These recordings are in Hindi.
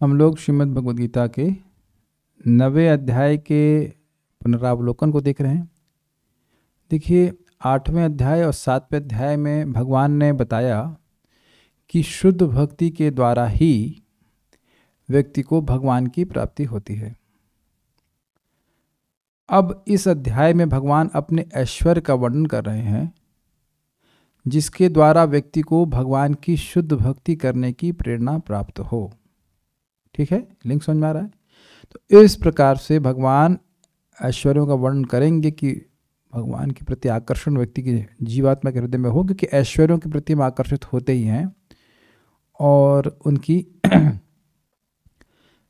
हम लोग श्रीमद् भगवद गीता के 9वें अध्याय के पुनरावलोकन को देख रहे हैं। देखिए, 8वें अध्याय और 7वें अध्याय में भगवान ने बताया कि शुद्ध भक्ति के द्वारा ही व्यक्ति को भगवान की प्राप्ति होती है। अब इस अध्याय में भगवान अपने ऐश्वर्य का वर्णन कर रहे हैं, जिसके द्वारा व्यक्ति को भगवान की शुद्ध भक्ति करने की प्रेरणा प्राप्त हो। ठीक है, लिंक समझ में आ रहा है? तो इस प्रकार से भगवान ऐश्वर्यों का वर्णन करेंगे कि भगवान के प्रति आकर्षण व्यक्ति की जीवात्मा के हृदय में हो, क्योंकि ऐश्वर्यों के प्रति हम आकर्षित होते ही हैं और उनकी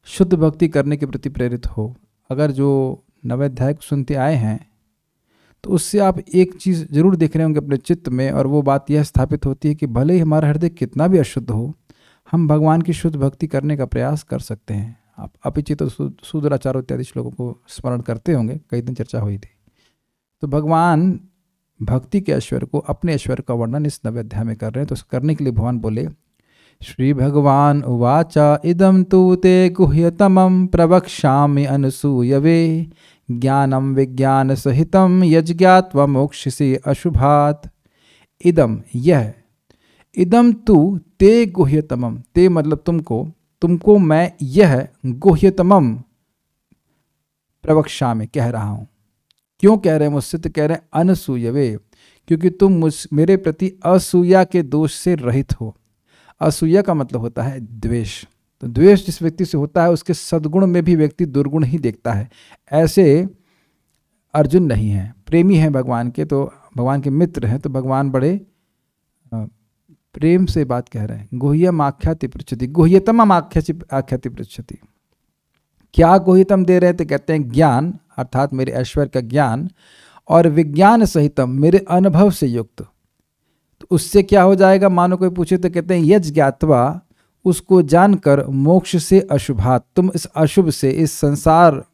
शुद्ध भक्ति करने के प्रति प्रेरित हो। अगर जो 9वें अध्याय को सुनते आए हैं तो उससे आप एक चीज़ जरूर देख रहे होंगे अपने चित्त में, और वो बात यह स्थापित होती है कि भले ही हमारा हृदय कितना भी अशुद्ध हो, हम भगवान की शुद्ध भक्ति करने का प्रयास कर सकते हैं। आप अपरिचित शूद्राचार इत्यादि श्लोकों को स्मरण करते होंगे, कई दिन चर्चा हुई थी। तो भगवान भक्ति के ऐश्वर्य को, अपने ऐश्वर्य का वर्णन इस 9वें अध्याय में कर रहे हैं। तो उसको करने के लिए भगवान बोले, श्री भगवान उवाचा इदम तु ते गुह्यतमं प्रवक्ष्यामि अनसूयवे ज्ञानम विज्ञान सहितम यज्ञात्वा मोक्षसे अशुभात्। इदम यह, इदम तु ते गुह्यतमम, ते मतलब तुमको मैं यह गुह्यतमम प्रवक्ष्यामि कह रहा हूं। क्यों कह रहे हैं मुझसे? तो कह रहे हैं अनसूयवे, क्योंकि तुम मेरे प्रति असूया के दोष से रहित हो। असूया का मतलब होता है द्वेष। तो द्वेष जिस व्यक्ति से होता है उसके सद्गुण में भी व्यक्ति दुर्गुण ही देखता है। ऐसे अर्जुन नहीं है, प्रेमी हैं भगवान के, तो भगवान के मित्र हैं, तो भगवान बड़े प्रेम से बात कह रहे हैं। गुह्यम आख्याति पृच्छति, गुह्यतम आख्याति पृच्छति। क्या गुह्यतम दे रहे हैं? तो कहते हैं ज्ञान, अर्थात मेरे ऐश्वर्य का ज्ञान, और विज्ञान सहितम, मेरे अनुभव से युक्त। तो उससे क्या हो जाएगा? मानो कोई पूछे तो कहते हैं यज्ञ ज्ञात्वा, उसको जानकर मोक्ष से अशुभात, तुम इस अशुभ से, इस संसार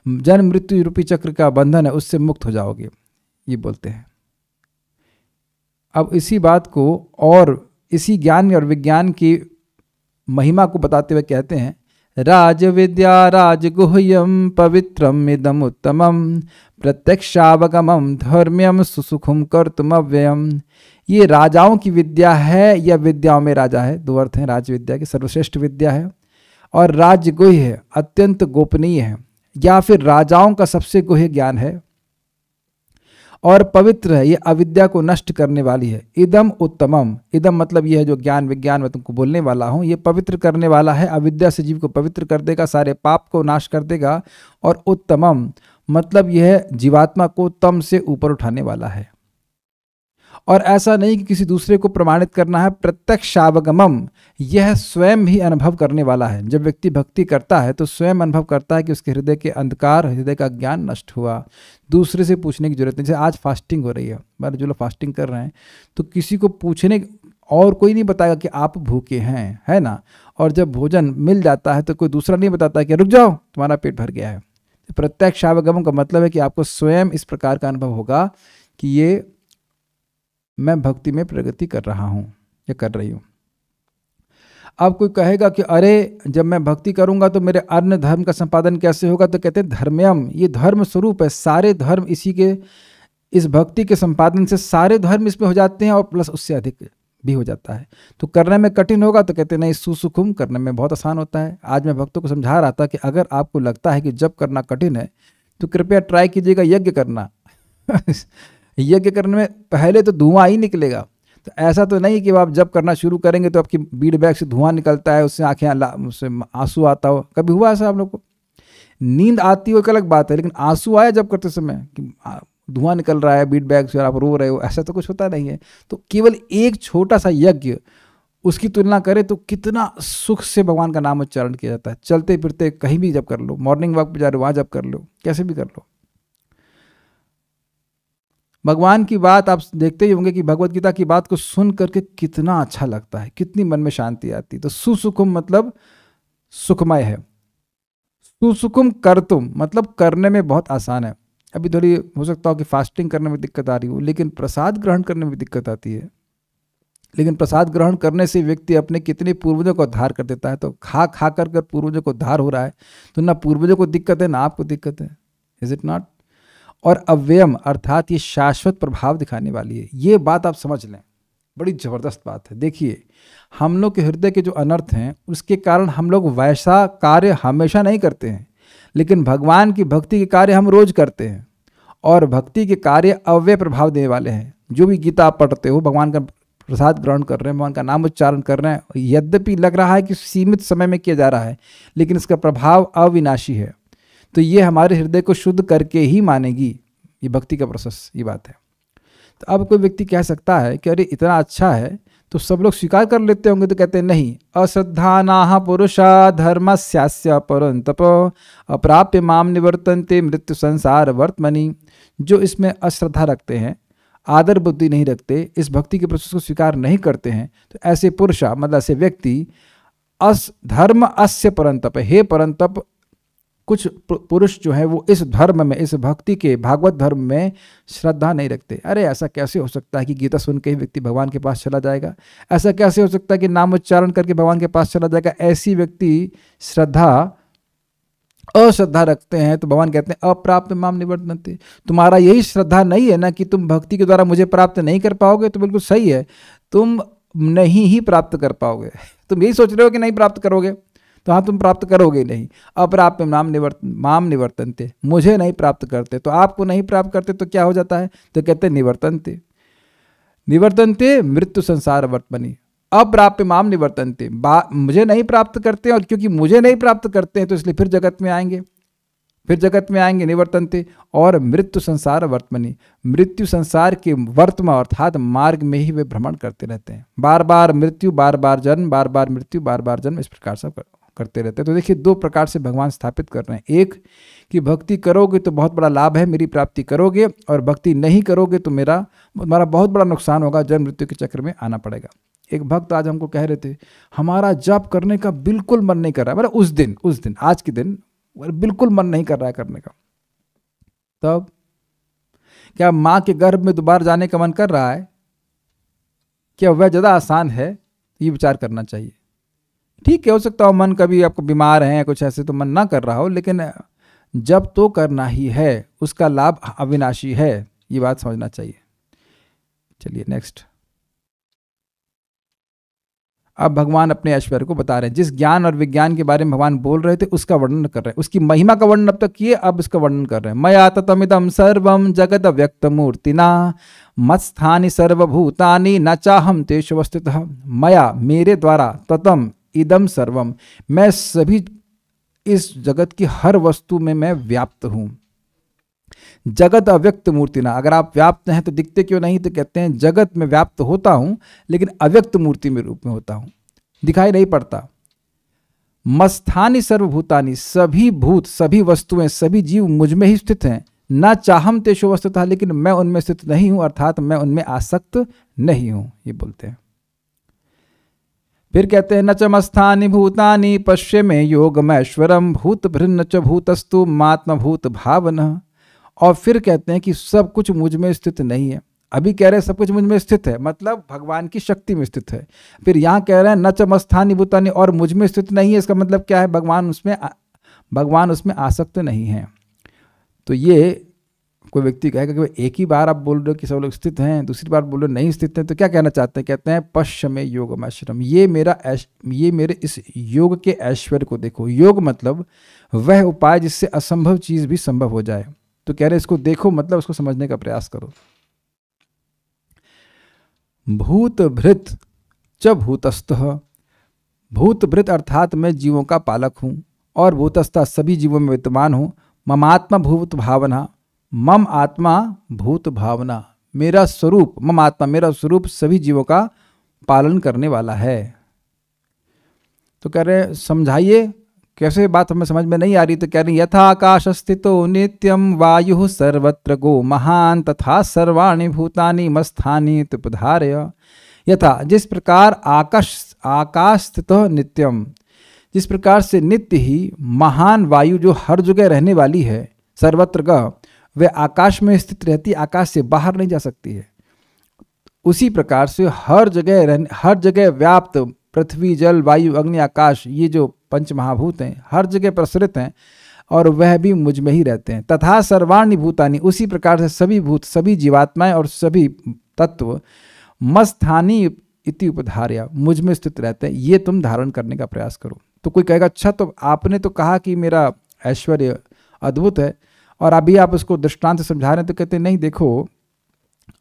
जन्म मृत्यु रूपी चक्र का बंधन है उससे मुक्त हो जाओगे, ये बोलते हैं। अब इसी बात को और इसी ज्ञान और विज्ञान की महिमा को बताते हुए कहते हैं, राज विद्या राजगुह्यम पवित्रम इदम उत्तमम प्रत्यक्षावगमम धर्म्यम सुसुखम कर्तुम अव्ययम। ये राजाओं की विद्या है, या विद्याओं में राजा है, दो अर्थ हैं राज विद्या की, सर्वश्रेष्ठ विद्या है, और राजगुह्य है, अत्यंत गोपनीय है, या फिर राजाओं का सबसे गुह्य ज्ञान है, और पवित्र है, ये अविद्या को नष्ट करने वाली है। इदम उत्तमम, इदम मतलब ये है जो ज्ञान विज्ञान मैं तुमको बोलने वाला हूँ, ये पवित्र करने वाला है, अविद्या से जीव को पवित्र कर देगा, सारे पाप को नाश कर देगा। और उत्तमम मतलब यह है जीवात्मा को तम से ऊपर उठाने वाला है। और ऐसा नहीं कि किसी दूसरे को प्रमाणित करना है। प्रत्यक्षावगमम, यह स्वयं ही अनुभव करने वाला है। जब व्यक्ति भक्ति करता है तो स्वयं अनुभव करता है कि उसके हृदय के अंधकार, हृदय का ज्ञान नष्ट हुआ। दूसरे से पूछने की जरूरत नहीं। जैसे आज फास्टिंग हो रही है, हमारे जो लोग फास्टिंग कर रहे हैं, तो किसी को पूछने और कोई नहीं बताएगा कि आप भूखे हैं, है ना। और जब भोजन मिल जाता है तो कोई दूसरा नहीं बताता कि रुक जाओ तुम्हारा पेट भर गया है। प्रत्यक्षावगमन का मतलब है कि आपको स्वयं इस प्रकार का अनुभव होगा कि ये मैं भक्ति में प्रगति कर रहा हूँ या कर रही हूँ। अब कोई कहेगा कि अरे जब मैं भक्ति करूँगा तो मेरे अन्य धर्म का संपादन कैसे होगा? तो कहते हैं धर्म्यम, ये धर्म स्वरूप है, सारे धर्म इसी के, इस भक्ति के संपादन से सारे धर्म इसमें हो जाते हैं, और प्लस उससे अधिक भी हो जाता है। तो करने में कठिन होगा? तो कहते नहीं, सुसुखुम, करने में बहुत आसान होता है। आज मैं भक्तों को समझा रहा था कि अगर आपको लगता है कि जब करना कठिन है तो कृपया ट्राई कीजिएगा यज्ञ करना। यज्ञ करने में पहले तो धुआं ही निकलेगा। तो ऐसा तो नहीं कि आप जब करना शुरू करेंगे तो आपकी बीड बैग से धुआं निकलता है, उससे आंखें, उससे आंसू आता हो। कभी हुआ ऐसा आप लोग को? नींद आती हो एक अलग बात है, लेकिन आंसू आया जब करते समय कि धुआं निकल रहा है बीड बैग से और आप रो रहे हो, ऐसा तो कुछ होता नहीं है। तो केवल एक छोटा सा यज्ञ, उसकी तुलना करें तो कितना सुख से भगवान का नाम उच्चारण किया जाता है। चलते फिरते कहीं भी जब कर लो, मॉर्निंग वॉक पे जा रहे हो वहाँ जब कर लो, कैसे भी कर लो। भगवान की बात आप देखते ही होंगे कि भगवत गीता की बात को सुन करके कितना अच्छा लगता है, कितनी मन में शांति आती है। तो सुसुखुम मतलब सुखमय है, सुसुखुम कर्तुम मतलब करने में बहुत आसान है। अभी थोड़ी हो सकता हो कि फास्टिंग करने में दिक्कत आ रही हो, लेकिन प्रसाद ग्रहण करने में दिक्कत आती है। लेकिन प्रसाद ग्रहण करने से व्यक्ति अपने कितने पूर्वजों को उद्धार कर देता है। तो खा खा कर पूर्वजों को उद्धार हो रहा है, तो ना पूर्वजों को दिक्कत है ना आपको दिक्कत है। Is it not? और अव्ययम अर्थात ये शाश्वत प्रभाव दिखाने वाली है। ये बात आप समझ लें, बड़ी ज़बरदस्त बात है। देखिए, हम लोग के हृदय के जो अनर्थ हैं उसके कारण हम लोग वैसा कार्य हमेशा नहीं करते हैं, लेकिन भगवान की भक्ति के कार्य हम रोज करते हैं। और भक्ति के कार्य अव्यय प्रभाव देने वाले हैं। जो भी गीता आप पढ़ते हो, भगवान का प्रसाद ग्रहण कर रहे हैं, भगवान का नाम उच्चारण कर रहे हैं, यद्यपि लग रहा है कि सीमित समय में किया जा रहा है, लेकिन इसका प्रभाव अविनाशी है। तो ये हमारे हृदय को शुद्ध करके ही मानेगी ये भक्ति का प्रोसेस, ये बात है। तो अब कोई व्यक्ति कह सकता है कि अरे इतना अच्छा है तो सब लोग स्वीकार कर लेते होंगे, तो कहते हैं नहीं, अश्रद्धानाः पुरुषा धर्मस्यास्य परन्तप अप्राप्य माम निवर्तन्ते मृत्यु संसार वर्तमनि। जो इसमें अश्रद्धा रखते हैं, आदर बुद्धि नहीं रखते, इस भक्ति के प्रोसेस को स्वीकार नहीं करते हैं, तो ऐसे पुरुषा मतलब ऐसे व्यक्ति धर्म अस्य परंतप, हे परंतप, कुछ पुरुष जो है वो इस धर्म में, इस भक्ति के भागवत धर्म में श्रद्धा नहीं रखते। अरे ऐसा कैसे हो सकता है कि गीता सुन के ही व्यक्ति भगवान के पास चला जाएगा? ऐसा कैसे हो सकता है कि नाम उच्चारण करके भगवान के पास चला जाएगा? ऐसी व्यक्ति अश्रद्धा रखते हैं। तो भगवान कहते हैं अप्राप्य माम निवर्तन्ते। तुम्हारा यही श्रद्धा नहीं है ना कि तुम भक्ति के द्वारा मुझे प्राप्त नहीं कर पाओगे, तो बिल्कुल सही है, तुम नहीं ही प्राप्त कर पाओगे। तुम यही सोच रहे हो कि नहीं प्राप्त करोगे, तो हाँ तुम प्राप्त करोगे नहीं। अप्राप्य माम निवर्तन्ते, मुझे नहीं प्राप्त करते, तो आपको नहीं प्राप्त करते तो क्या हो जाता है? तो कहते हैं निवर्तन्ते, निवर्तन्ते मृत्यु संसार वर्तमनि। अप्राप्य माम निवर्तन्ते, मुझे नहीं प्राप्त करते, और क्योंकि मुझे नहीं प्राप्त करते हैं तो इसलिए फिर जगत में आएंगे, निवर्तन्ते, और मृत्यु संसार वर्तमनि, मृत्यु संसार के वर्तमान अर्थात मार्ग में ही वे भ्रमण करते रहते हैं। बार बार मृत्यु, बार बार जन्म, बार बार मृत्यु, बार बार जन्म, इस प्रकार से करते रहते हैं। तो देखिए, दो प्रकार से भगवान स्थापित कर रहे हैं। एक कि भक्ति करोगे तो बहुत बड़ा लाभ है, मेरी प्राप्ति करोगे, और भक्ति नहीं करोगे तो तुम्हारा बहुत बड़ा नुकसान होगा, जन्म मृत्यु के चक्र में आना पड़ेगा। एक भक्त आज हमको कह रहे थे, हमारा जप करने का बिल्कुल मन नहीं कर रहा है, मतलब उस दिन आज के दिन बिल्कुल मन नहीं कर रहा है करने का। तब क्या माँ के गर्भ में दोबारा जाने का मन कर रहा है? क्या वह ज़्यादा आसान है? ये विचार करना चाहिए। ठीक है, हो सकता हो मन कभी आपको बीमार है कुछ ऐसे तो मन ना कर रहा हो, लेकिन जब तो करना ही है, उसका लाभ अविनाशी है, ये बात समझना चाहिए। चलिए नेक्स्ट। अब भगवान अपने ऐश्वर्य को बता रहे हैं। जिस ज्ञान और विज्ञान के बारे में भगवान बोल रहे थे उसका वर्णन कर रहे हैं, उसकी महिमा का वर्णन अब तक किए, अब इसका वर्णन कर रहे हैं। मया ततमिदं सर्वं जगद व्यक्त मूर्तिना मत्स्थानि सर्वभूतानि न चाहम तेषु अवस्थितः। मया, मेरे द्वारा, ततम इदम सर्वम, मैं सभी इस जगत की हर वस्तु में मैं व्याप्त हूं। जगत अव्यक्त मूर्ति ना, अगर आप व्याप्त हैं तो दिखते क्यों नहीं? तो कहते हैं जगत में व्याप्त होता हूं, लेकिन अव्यक्त मूर्ति में रूप में होता हूं, दिखाई नहीं पड़ता। मत्स्थानि सर्वभूतानि, सभी भूत, सभी वस्तुएं, सभी जीव मुझ में ही स्थित हैं। न चाहम तेषु अवस्थितः, लेकिन मैं उनमें स्थित नहीं हूं, अर्थात मैं उनमें आसक्त नहीं हूं, ये बोलते हैं। फिर कहते हैं न च मत्स्थानि भूतानि पश्य में योगमैश्वरम भूत भृन्न च भूतस्तु मात्मभूत भावना। और फिर कहते हैं कि सब कुछ मुझ में स्थित नहीं है। अभी कह रहे हैं सब कुछ मुझ में स्थित है, मतलब भगवान की शक्ति में स्थित है। फिर यहाँ कह रहे हैं न च मत्स्थानि भूतानि, और मुझ में स्थित नहीं है, इसका मतलब क्या है? भगवान उसमें आसक्त नहीं है। तो ये कोई व्यक्ति कहेगा कि एक ही बार आप बोल रहे हो कि सब लोग स्थित हैं, दूसरी बार बोल रहे हो नहीं स्थित हैं, तो क्या कहना चाहते हैं? कहते हैं पश्य में योगमैश्वरम, ये मेरे इस योग के ऐश्वर्य को देखो। योग मतलब वह उपाय जिससे असंभव चीज भी संभव हो जाए। तो कह रहे इसको देखो, मतलब उसको समझने का प्रयास करो। भूत भृत च भूतस्थः, भूत भृत अर्थात मैं जीवों का पालक हूं, और भूतस्था सभी जीवों में विद्यमान हूं। ममात्मा भूत भावना, मम आत्मा भूत भावना, मेरा स्वरूप, मम आत्मा मेरा स्वरूप सभी जीवों का पालन करने वाला है। तो कह रहे समझाइए कैसे, बात हमें समझ में नहीं आ रही। तो कह रहे यथा आकाश स्थितो नित्यम वायु सर्वत्र गो महान तथा सर्वाणि भूतानि मत्स्थानि तुपधारय। यथा, जिस प्रकार आकाश स्थितो नित्यम, जिस प्रकार से नित्य ही महान वायु जो हर जगह रहने वाली है, सर्वत्र गः, वह आकाश में स्थित रहती, आकाश से बाहर नहीं जा सकती है। उसी प्रकार से हर जगह व्याप्त पृथ्वी, जल, वायु, अग्नि, आकाश, ये जो पंच महाभूत हैं हर जगह प्रसरित हैं और वह भी मुझ में ही रहते हैं। तथा सर्वाणि भूतानि, उसी प्रकार से सभी भूत, सभी जीवात्माएं और सभी तत्व मस्थानी इति उपधार्य, मुझ में स्थित रहते हैं। ये तुम धारण करने का प्रयास करो। तो कोई कहेगा अच्छा तो आपने तो कहा कि मेरा ऐश्वर्य अद्भुत है और अभी आप उसको दृष्टांत समझा रहे हैं। तो कहते नहीं, देखो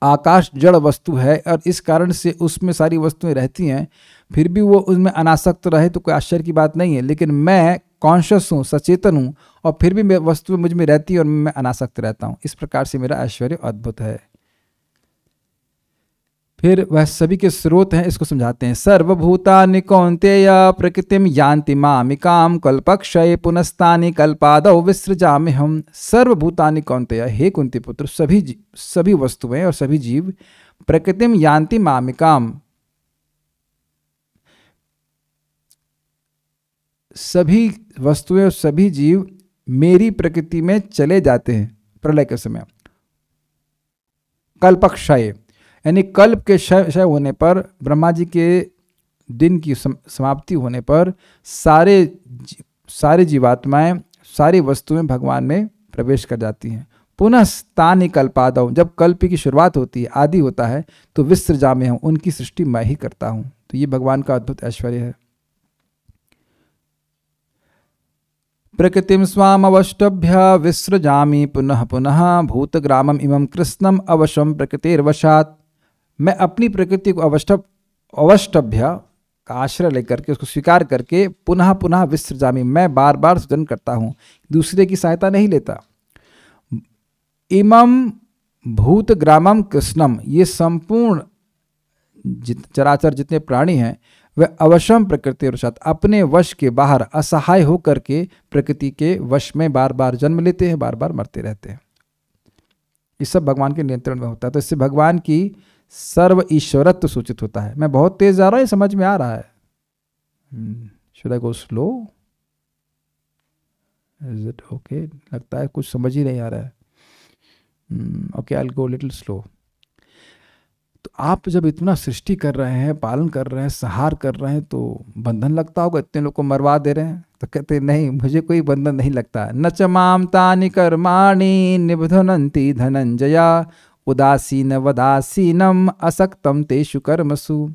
आकाश जड़ वस्तु है और इस कारण से उसमें सारी वस्तुएं रहती हैं, फिर भी वो उसमें अनासक्त रहे तो कोई आश्चर्य की बात नहीं है। लेकिन मैं कॉन्शियस हूँ, सचेतन हूँ और फिर भी वस्तुएं मुझ में रहती है और मैं अनासक्त रहता हूँ। इस प्रकार से मेरा ऐश्वर्य अद्भुत है। फिर वह सभी के स्रोत हैं, इसको समझाते हैं। सर्वभूतानि कौन्तेय प्रकृतिम यान्ति मामिकाम कल्पक्षये पुनस्तानि कल्पादौ विसृजाम्यहम्। सर्वभूतानि कौन्तेय, हे कुंती पुत्र, सभी वस्तुएं और सभी जीव प्रकृतिम यान्ति मामिकाम, सभी वस्तुएं और सभी जीव मेरी प्रकृति में चले जाते हैं प्रलय के समय। कल्पक्षय यानी कल्प के क्षय होने पर, ब्रह्मा जी के दिन की समाप्ति होने पर सारे जीवात्माएं, सारी वस्तुएं भगवान में प्रवेश कर जाती हैं। पुनः तानि कल्पादौ, जब कल्प की शुरुआत होती है, आदि होता है, तो विसृजाम्यहम्, उनकी सृष्टि मैं ही करता हूँ। तो ये भगवान का अद्भुत ऐश्वर्य है। प्रकृतिम स्वाम अवष्टभ्य विसृजामि पुनः पुनः भूतग्रामम इमं कृष्णम अवशम प्रकृतिर्वशात्। मैं अपनी प्रकृति को अवष्टभ्य का आश्रय लेकर के, उसको स्वीकार करके पुनः पुनः विसृजामि, मैं बार बार सृजन करता हूँ, दूसरे की सहायता नहीं लेता। इमं भूतग्रामम कृष्णम, ये संपूर्ण चराचर जितने प्राणी हैं वह अवशम प्रकृति वशात, अपने वश के बाहर असहाय होकर के प्रकृति के वश में बार बार जन्म लेते हैं, बार बार मरते रहते हैं। ये सब भगवान के नियंत्रण में होता है। तो इससे भगवान की सर्व ईश्वरत्व सूचित होता है। मैं बहुत तेज जा रहा हूं, ये समझ में आ रहा है? Should I go slow? Is it okay? लगता है कुछ समझ ही नहीं आ रहा है। Okay, I will go little slow. तो आप जब इतना सृष्टि कर रहे हैं, पालन कर रहे हैं, संहार कर रहे हैं, तो बंधन लगता होगा, इतने लोग को मरवा दे रहे हैं। तो कहते नहीं, मुझे कोई बंधन नहीं लगता। न च माम तानि कर्माणि निबध्नन्ति धनंजया उदासीन वदासीनम असक्तम तेषु कर्मसु।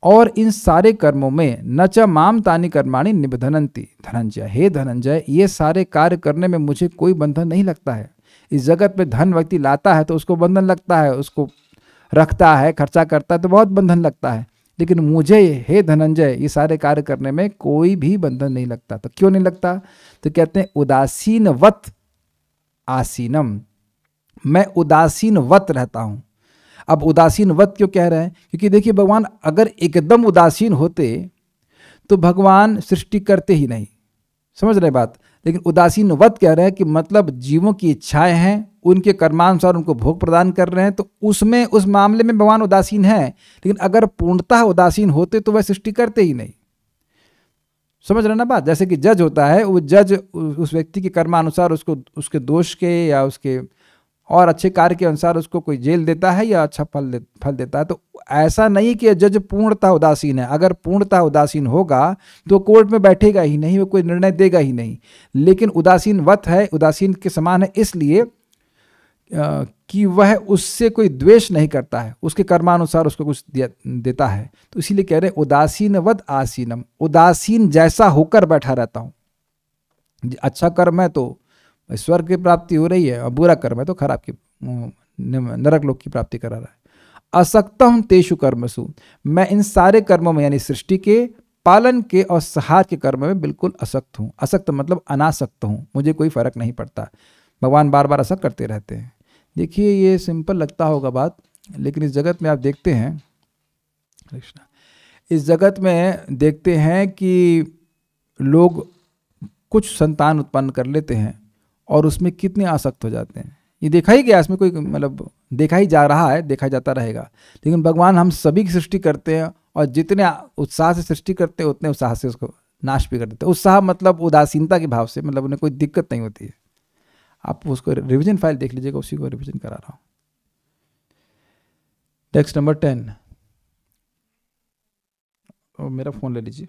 और इन सारे कर्मों में न च माम तानि कर्माणि निबध्नन्ति धनंजय, हे धनंजय, ये सारे कार्य करने में मुझे कोई बंधन नहीं लगता है। इस जगत में धन व्यक्ति लाता है तो उसको बंधन लगता है, उसको रखता है, खर्चा करता है तो बहुत बंधन लगता है। लेकिन मुझे, हे धनंजय, ये सारे कार्य करने में कोई भी बंधन नहीं लगता। तो क्यों नहीं लगता? तो कहते हैं उदासीनवत आसीनम, मैं उदासीनवत रहता हूं। अब उदासीनवत क्यों कह रहे हैं? क्योंकि देखिए, भगवान अगर एकदम उदासीन होते तो भगवान सृष्टि करते ही नहीं। समझ रहे बात? लेकिन उदासीनवत कह रहे हैं कि मतलब जीवों की इच्छाएं हैं, उनके कर्मानुसार उनको भोग प्रदान कर रहे हैं, तो उसमें, उस मामले में भगवान उदासीन है। लेकिन अगर पूर्णतः उदासीन होते तो वह सृष्टि करते ही नहीं। समझ रहे ना बात? जैसे कि जज होता है, वो जज उस व्यक्ति के कर्मानुसार उसको, उसके दोष के या उसके और अच्छे कार्य के अनुसार उसको कोई जेल देता है या अच्छा फल देता है। तो ऐसा नहीं कि जज पूर्णतः उदासीन है। अगर पूर्णतः उदासीन होगा तो कोर्ट में बैठेगा ही नहीं, वो कोई निर्णय देगा ही नहीं। लेकिन उदासीनवत है, उदासीन के समान है, इसलिए कि वह उससे कोई द्वेष नहीं करता है, उसके कर्मानुसार उसको कुछ देता है। तो इसीलिए कह रहे उदासीनवत आसीनम, उदासीन जैसा होकर बैठा रहता हूं। अच्छा कर्म है तो स्वर्ग की प्राप्ति हो रही है, और बुरा कर्म है तो खराब की, नरक लोक की प्राप्ति करा रहा है। असक्तम तेषु कर्मसु, मैं इन सारे कर्मों में, यानी सृष्टि के, पालन के और संहार के कर्म में बिल्कुल असक्त हूँ। असक्त मतलब अनासक्त हूँ, मुझे कोई फर्क नहीं पड़ता। भगवान बार बार ऐसा करते रहते हैं। देखिए, ये सिंपल लगता होगा बात, लेकिन इस जगत में आप देखते हैं, इस जगत में देखते हैं कि लोग कुछ संतान उत्पन्न कर लेते हैं और उसमें कितने आसक्त हो जाते हैं। ये देखा ही गया, इसमें कोई मतलब देखा ही जा रहा है, देखा जाता रहेगा। लेकिन भगवान हम सभी की सृष्टि करते हैं और जितने उत्साह से सृष्टि करते हैं उतने उत्साह से उसको नाश भी कर देते हैं। उत्साह मतलब उदासीनता के भाव से, मतलब उन्हें कोई दिक्कत नहीं होती है। आप उसको रिवीजन फाइल देख लीजिएगा, उसी को रिवीजन करा रहा हूँ। Text number 10। और मेरा फोन ले लीजिए।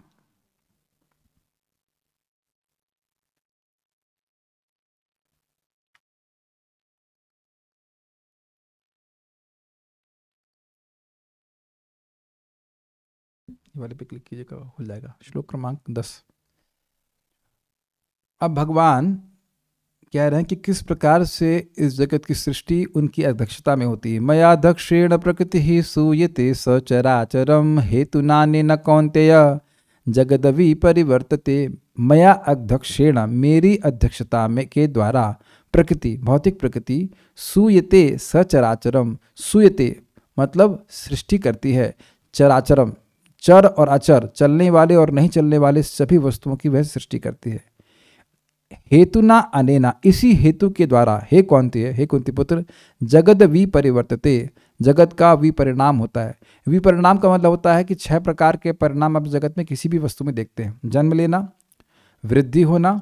वाले पे क्लिक कीजिएगा, खुल जाएगा। श्लोक क्रमांक 10। अब भगवान कह रहे हैं कि किस प्रकार से इस जगत की सृष्टि उनकी अध्यक्षता में होती है। मया दक्षिण प्रकृति ही सूयते सचराचरम हेतु नाने न कौन्तेय जगदवि परिवर्तते। मया अध्यक्षेण, मेरी अध्यक्षता में के द्वारा, प्रकृति भौतिक प्रकृति, सूयते सचराचरम, सूयते मतलब सृष्टि करती है, चराचरम चर और अचर, चलने वाले और नहीं चलने वाले सभी वस्तुओं की वह सृष्टि करती है। हेतुना अनेना, इसी हेतु के द्वारा, हे कौन्तेय, हे कुंती पुत्र, जगद विपरिवर्तते, जगत का विपरिणाम होता है। विपरिणाम का मतलब होता है कि 6 प्रकार के परिणाम आप जगत में किसी भी वस्तु में देखते हैं। जन्म लेना, वृद्धि होना,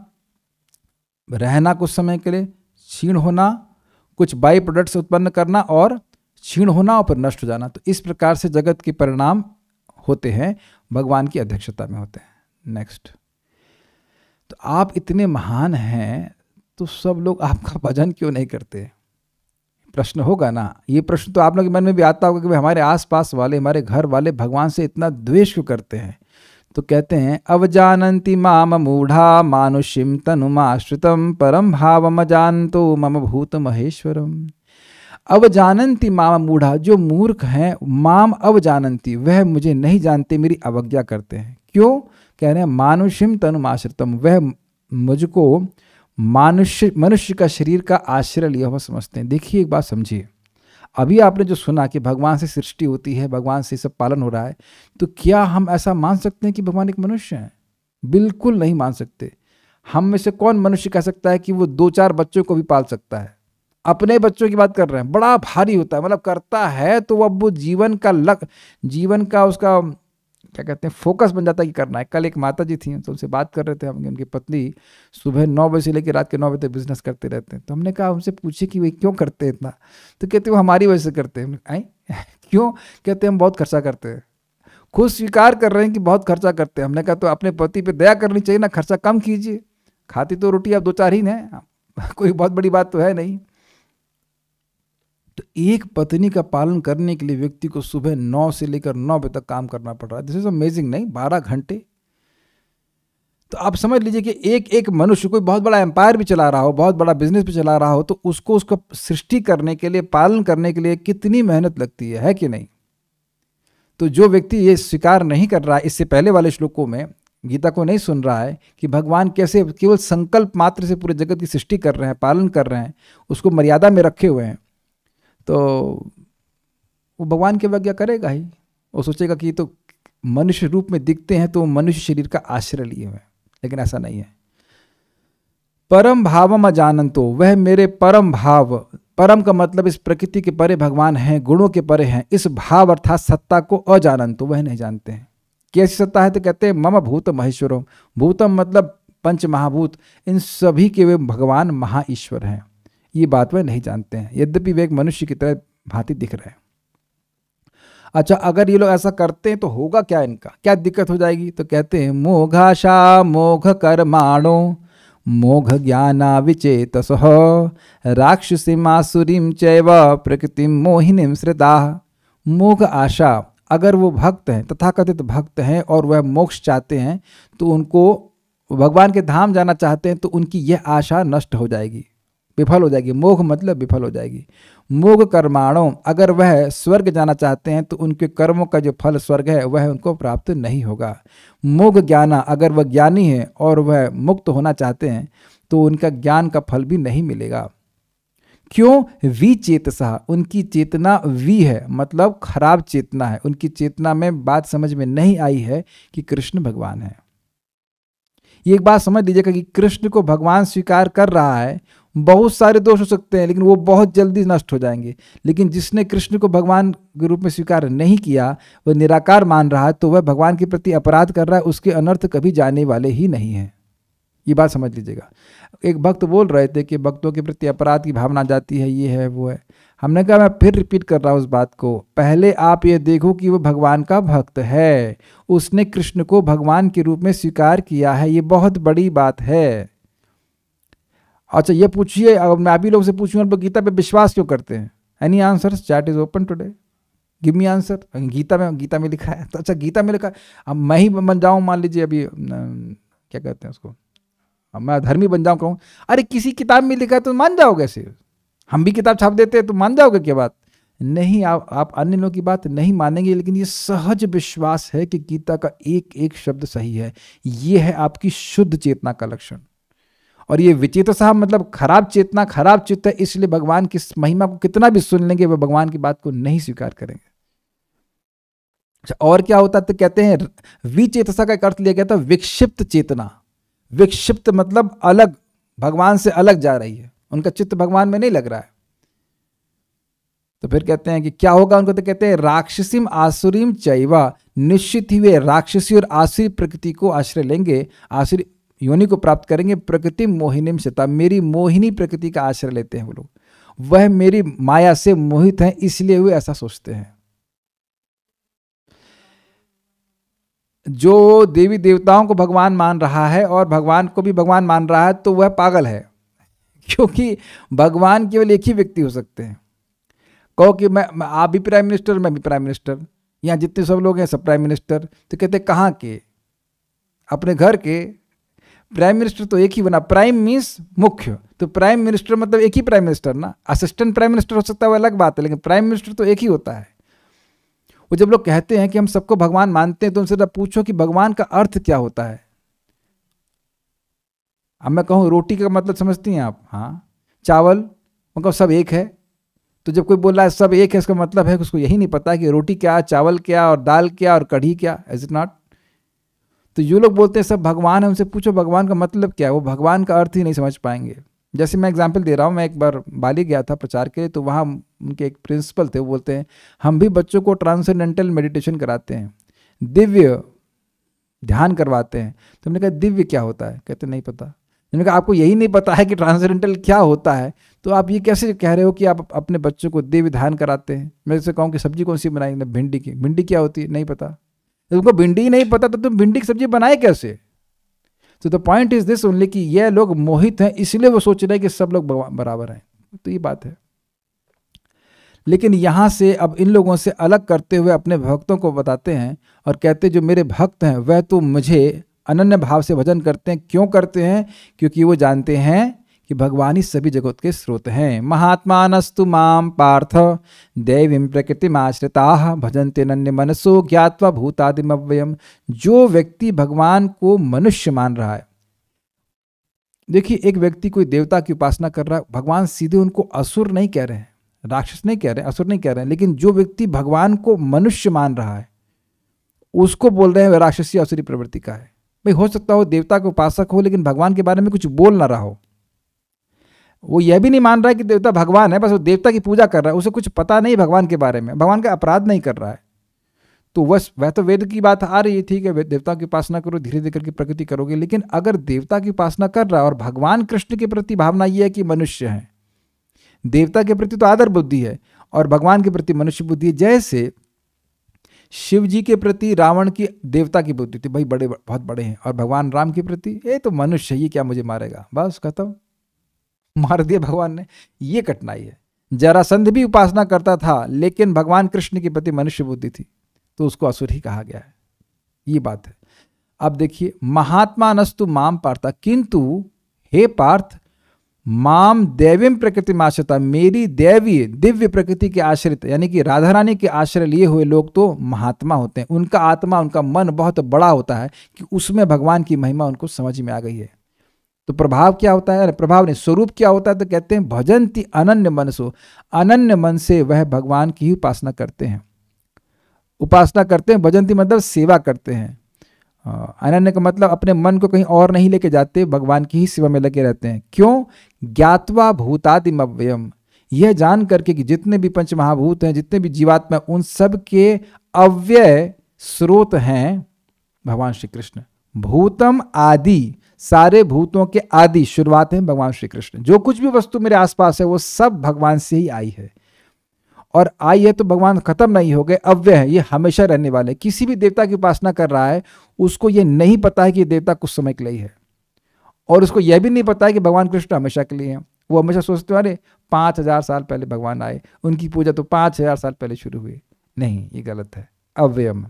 रहना कुछ समय के लिए, क्षीण होना, कुछ बाई प्रोडक्ट्स उत्पन्न करना और क्षीण होना और फिर नष्ट हो जाना। तो इस प्रकार से जगत के परिणाम होते हैं, भगवान की अध्यक्षता में होते हैं। नेक्स्ट। तो आप इतने महान हैं तो सब लोग आपका भजन क्यों नहीं करते? प्रश्न होगा ना। ये प्रश्न तो आप लोगों के मन में भी आता होगा कि भाई हमारे आसपास वाले, हमारे घर वाले भगवान से इतना द्वेष क्यों करते हैं। तो कहते हैं अवजानन्ति माम मूढ़ा मानुष्यम तनुमाश्रितम परम भावम जानतो मम भूत महेश्वरम। अवजानन्ति माम मूढ़ा, जो मूर्ख हैं, माम अवजानन्ति, वह मुझे नहीं जानते, मेरी अवज्ञा करते हैं। क्यों? कह रहे हैं मानुष्यम तनुमाश्रितम, वह मुझको मनुष्य का शरीर का आश्रय लिया हुआ समझते हैं। देखिए एक बात समझिए, अभी आपने जो सुना कि भगवान से सृष्टि होती है, भगवान से सब पालन हो रहा है, तो क्या हम ऐसा मान सकते हैं कि भगवान एक मनुष्य है? बिल्कुल नहीं मान सकते। हम में से कौन मनुष्य कह सकता है कि वो 2-4 बच्चों को भी पाल सकता है? अपने बच्चों की बात कर रहे हैं, बड़ा भारी होता है, मतलब करता है तो अब वो जीवन का उसका क्या कहते हैं फोकस बन जाता है कि करना है। कल एक माता जी थी, तो उनसे बात कर रहे थे हम, उनकी पत्नी सुबह 9 बजे से लेकर रात के 9 बजे तक बिजनेस करते रहते हैं। तो हमने कहा, उनसे पूछे कि वे क्यों करते हैं इतना? तो कहते वो हमारी वजह से करते हैं। क्यों? कहते हम बहुत खर्चा करते हैं। खुद स्वीकार कर रहे हैं कि बहुत खर्चा करते हैं। हमने कहा तो अपने पति पे दया करनी चाहिए ना, खर्चा कम कीजिए। खाती तो रोटी आप 2-4 ही हैं, कोई बहुत बड़ी बात तो है नहीं। तो एक पत्नी का पालन करने के लिए व्यक्ति को सुबह 9 से लेकर 9 बजे तक काम करना पड़ रहा है। This is amazing. नहीं, 12 घंटे। तो आप समझ लीजिए कि एक मनुष्य कोई बहुत बड़ा एम्पायर भी चला रहा हो, बहुत बड़ा बिजनेस भी चला रहा हो, तो उसको उसका सृष्टि करने के लिए, पालन करने के लिए कितनी मेहनत लगती है कि नहीं? तो जो व्यक्ति ये स्वीकार नहीं कर रहा है, इससे पहले वाले श्लोकों में गीता को नहीं सुन रहा है कि भगवान कैसे केवल संकल्प मात्र से पूरे जगत की सृष्टि कर रहे हैं, पालन कर रहे हैं, उसको मर्यादा में रखे हुए हैं, तो वो भगवान की अवज्ञा करेगा ही। वो सोचेगा कि तो मनुष्य रूप में दिखते हैं तो वो मनुष्य शरीर का आश्रय लिए हुए हैं, लेकिन ऐसा नहीं है। परम भावम अजानंतो, वह मेरे परम भाव, परम का मतलब इस प्रकृति के परे भगवान हैं, गुणों के परे हैं, इस भाव अर्थात सत्ता को अजानंतो, वह नहीं जानते हैं। कैसी सत्ता है? तो कहते हैं मम भूत महेश्वरम। भूतम मतलब पंच महाभूत, इन सभी के वे भगवान महा ईश्वर हैं। ये बात वह नहीं जानते हैं, यद्यपि वे एक मनुष्य की तरह भांति दिख रहे हैं। अच्छा, अगर ये लोग ऐसा करते हैं तो होगा क्या? इनका क्या दिक्कत हो जाएगी? तो कहते हैं मोघाशा मोघ कर्माणो मोघ ज्ञाना विचेतसः राक्षसीम आसुरीम चैव प्रकृतिम मोहिनीम श्रिता। मोघ आशा, अगर वो भक्त हैं, तथाकथित भक्त हैं और वह मोक्ष चाहते हैं, तो उनको भगवान के धाम जाना चाहते हैं, तो उनकी यह आशा नष्ट हो जाएगी, विफल हो जाएगी। मोघ मतलब विफल हो जाएगी। मोघ कर्माणों, अगर वह स्वर्ग जाना चाहते हैं तो उनके कर्मों का जो फल स्वर्ग है वह उनको प्राप्त नहीं होगा। मोघ ज्ञाना, अगर वह ज्ञानी है और वह मुक्त होना चाहते हैं तो उनका ज्ञान का फल भी नहीं मिलेगा। क्यों? विचेतसा, उनकी चेतना वी है, मतलब खराब चेतना है। उनकी चेतना में बात समझ में नहीं आई है कि कृष्ण भगवान है। ये एक बात समझ लीजिएगा कि कृष्ण को भगवान स्वीकार कर रहा है, बहुत सारे दोष हो सकते हैं लेकिन वो बहुत जल्दी नष्ट हो जाएंगे। लेकिन जिसने कृष्ण को भगवान के रूप में स्वीकार नहीं किया, वह निराकार मान रहा है, तो वह भगवान के प्रति अपराध कर रहा है, उसके अनर्थ कभी जाने वाले ही नहीं हैं। ये बात समझ लीजिएगा। एक भक्त बोल रहे थे कि भक्तों के प्रति अपराध की भावना जाती है, ये है वो है। हमने कहा मैं फिर रिपीट कर रहा हूँ उस बात को, पहले आप ये देखो कि वो भगवान का भक्त है, उसने कृष्ण को भगवान के रूप में स्वीकार किया है, ये बहुत बड़ी बात है। अच्छा ये पूछिए, अब मैं अभी लोग से पूछूंगा तो गीता पे विश्वास क्यों करते हैं? Any answer? Chat is open today, give me answer. Gita में लिखा है तो अच्छा गीता में लिखा है, अब मैं ही बन जाऊँ, मान लीजिए अभी क्या कहते हैं उसको, अब मैं धर्मी बन जाऊँ, कहूँ अरे किसी किताब में लिखा है तो मान जाओगे? ऐसे हम भी किताब छाप देते हैं तो मान जाओगे क्या बात? नहीं, आप अन्य लोगों की बात नहीं मानेंगे, लेकिन ये सहज विश्वास है कि गीता का एक एक शब्द सही है। ये है आपकी शुद्ध चेतना का लक्षण। और ये विचेत साहब मतलब खराब चेतना, खराब चित्त है, इसलिए भगवान की महिमा को कितना भी सुन लेंगे वह भगवान की बात को नहीं स्वीकार करेंगे। अच्छा और क्या होता है? तो कहते हैं विचेतसा का एक अर्थ लिया गया था विक्षिप्त चेतना। विक्षिप्त मतलब अलग, भगवान से अलग जा रही है, उनका चित्त भगवान में नहीं लग रहा है। तो फिर कहते हैं कि क्या होगा उनको? तो कहते हैं राक्षसीम आसुरीम चैवा, निश्चित ही वे राक्षसी और आसुरी प्रकृति को आश्रय लेंगे, आसुरी योनि को प्राप्त करेंगे। प्रकृति मोहिनीम शता, मेरी मोहिनी प्रकृति का आश्रय लेते हैं वो लोग, वह मेरी माया से मोहित हैं, इसलिए वे ऐसा सोचते हैं। जो देवी देवताओं को भगवान मान रहा है और भगवान को भी भगवान मान रहा है तो वह पागल है, क्योंकि भगवान केवल एक ही व्यक्ति हो सकते हैं। कहो कि मैं आप भी प्राइम मिनिस्टर, मैं भी प्राइम मिनिस्टर, यहाँ जितने सब लोग हैं सब प्राइम मिनिस्टर, तो कहते कहाँ के? अपने घर के। प्राइम मिनिस्टर तो एक ही बना, प्राइम मीन्स मुख्य, तो प्राइम मिनिस्टर मतलब एक ही प्राइम मिनिस्टर ना। असिस्टेंट प्राइम मिनिस्टर हो सकता है वो अलग बात है, लेकिन प्राइम मिनिस्टर तो एक ही होता है। वो जब लोग कहते हैं कि हम सबको भगवान मानते हैं तो उनसे जब पूछो कि भगवान का अर्थ क्या होता है। अब मैं कहूँ रोटी का मतलब समझती हैं आप? हाँ। चावल, मतलब सब एक है। तो जब कोई बोल रहा है सब एक है, इसका मतलब है कि उसको यही नहीं पता कि रोटी क्या, चावल क्या, और दाल क्या, और कढ़ी क्या, इज इट नॉट? तो जो लोग बोलते हैं सब भगवान है, उनसे पूछो भगवान का मतलब क्या है, वो भगवान का अर्थ ही नहीं समझ पाएंगे। जैसे मैं एग्जाम्पल दे रहा हूँ, मैं एक बार बाली गया था प्रचार के लिए, तो वहाँ उनके एक प्रिंसिपल थे, वो बोलते हैं हम भी बच्चों को ट्रांसेंडेंटल मेडिटेशन कराते हैं, दिव्य ध्यान करवाते हैं। तो हमने कहा दिव्य क्या होता है? कहते नहीं पता। मैंने कहा आपको यही नहीं पता है कि ट्रांसेंडेंटल क्या होता है, तो आप ये कैसे कह रहे हो कि आप अपने बच्चों को दिव्य ध्यान कराते हैं? मैं जैसे कहूँ कि सब्जी कौन सी बनाई? भिंडी की। भिंडी क्या होती है? नहीं पता। तुमको भिंडी नहीं पता तो तुम भिंडी की सब्जी बनाए कैसे? तो the point is this only कि ये लोग मोहित हैं, इसलिए वो सोच रहे हैं कि सब लोग बराबर हैं। तो ये बात है। लेकिन यहाँ से अब इन लोगों से अलग करते हुए अपने भक्तों को बताते हैं और कहते हैं जो मेरे भक्त हैं वह तो मुझे अनन्य भाव से भजन करते हैं। क्यों करते हैं? क्योंकि वो जानते हैं कि भगवान ही सभी जगत के स्रोत हैं। महात्मानस्तु माम पार्थ दैवीं प्रकृतिमाश्रिताः भजन्ते नन्य मनसो ज्ञात्वा भूतादिमव्ययम्। जो व्यक्ति भगवान को मनुष्य मान रहा है, देखिए एक व्यक्ति कोई देवता की उपासना कर रहा है, भगवान सीधे उनको असुर नहीं कह रहे हैं, राक्षस नहीं कह रहे हैं, असुर नहीं कह रहे हैं, लेकिन जो व्यक्ति भगवान को मनुष्य मान रहा है उसको बोल रहे हैं वह राक्षसी असुरी प्रवृत्ति का है। भाई हो सकता हो देवता के उपासक हो लेकिन भगवान के बारे में कुछ बोल ना रहा हो, वो यह भी नहीं मान रहा है कि देवता भगवान है, बस वो देवता की पूजा कर रहा है, उसे कुछ पता नहीं भगवान के बारे में, भगवान का अपराध नहीं कर रहा है। तो वह तो वेद की बात आ रही है, ठीक है देवता की उपासना करो, धीरे धीरे करके प्रगति करोगे। लेकिन अगर देवता की उपासना कर रहा है और भगवान कृष्ण के प्रति भावना यह है कि मनुष्य है, देवता के प्रति तो आदर बुद्धि है और भगवान के प्रति मनुष्य बुद्धि है। जैसे शिव जी के प्रति रावण की देवता की बुद्धि थी, भाई बड़े बहुत बड़े हैं, और भगवान राम के प्रति ये तो मनुष्य, ये क्या मुझे मारेगा, बस खत्म, मार दिया भगवान ने। ये कठिनाई है। जरासंध भी उपासना करता था लेकिन भगवान कृष्ण के प्रति मनुष्य बुद्धि थी तो उसको असुर ही कहा गया है। ये बात है। अब देखिए महात्मानस्तु माम पार्थ, किंतु हे पार्थ माम दैवीं प्रकृति आश्रिता, मेरी दैवीय दिव्य प्रकृति के आश्रित यानी कि राधा रानी के आश्रय लिए हुए लोग तो महात्मा होते हैं। उनका आत्मा, उनका मन बहुत बड़ा होता है कि उसमें भगवान की महिमा उनको समझ में आ गई है। तो प्रभाव क्या होता है? प्रभाव नहीं, स्वरूप क्या होता है? तो कहते हैं भजन्ति अनन्य मनसो, अनन्य मन से वह भगवान की ही उपासना करते हैं। उपासना करते हैं, भजन्ति मतलब सेवा करते हैं। अनन्य का मतलब अपने मन को कहीं और नहीं लेके जाते, भगवान की ही सेवा में लगे रहते हैं। क्यों? ज्ञात्वा भूतादिमव्ययम्, यह जान करके कि जितने भी पंच महाभूत हैं, जितने भी जीवात्मा, उन सब के अव्यय स्रोत हैं भगवान श्री कृष्ण। भूतम आदि, सारे भूतों के आदि शुरुआत है भगवान श्री कृष्ण। जो कुछ भी वस्तु मेरे आसपास है वो सब भगवान से ही आई है, और आई है तो भगवान खत्म नहीं हो गए, अव्यय है, ये हमेशा रहने वाले। किसी भी देवता की उपासना कर रहा है उसको ये नहीं पता है कि देवता कुछ समय के लिए है, और उसको यह भी नहीं पता है कि भगवान कृष्ण हमेशा के लिए हैं। वो हमेशा सोचते हो अरे 5,000 साल पहले भगवान आए, उनकी पूजा तो 5,000 साल पहले शुरू हुई। नहीं, ये गलत है, अव्ययम।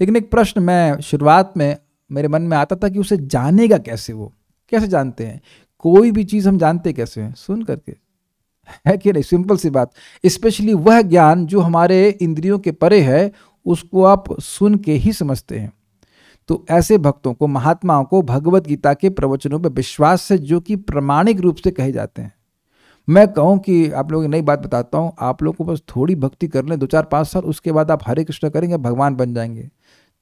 लेकिन एक प्रश्न मैं शुरुआत में मेरे मन में आता था कि उसे जानेगा कैसे, वो कैसे जानते हैं? कोई भी चीज हम जानते कैसे हैं? सुन करके, है कि नहीं? सिंपल सी बात। स्पेशली वह ज्ञान जो हमारे इंद्रियों के परे है उसको आप सुन के ही समझते हैं। तो ऐसे भक्तों को, महात्माओं को भगवत गीता के प्रवचनों पर विश्वास है जो कि प्रामाणिक रूप से कहे जाते हैं। मैं कहूँ कि आप लोगों की नई बात बताता हूँ, आप लोगों को बस थोड़ी भक्ति कर लें 2-4-5 साल, उसके बाद आप हरे कृष्ण करेंगे भगवान बन जाएंगे।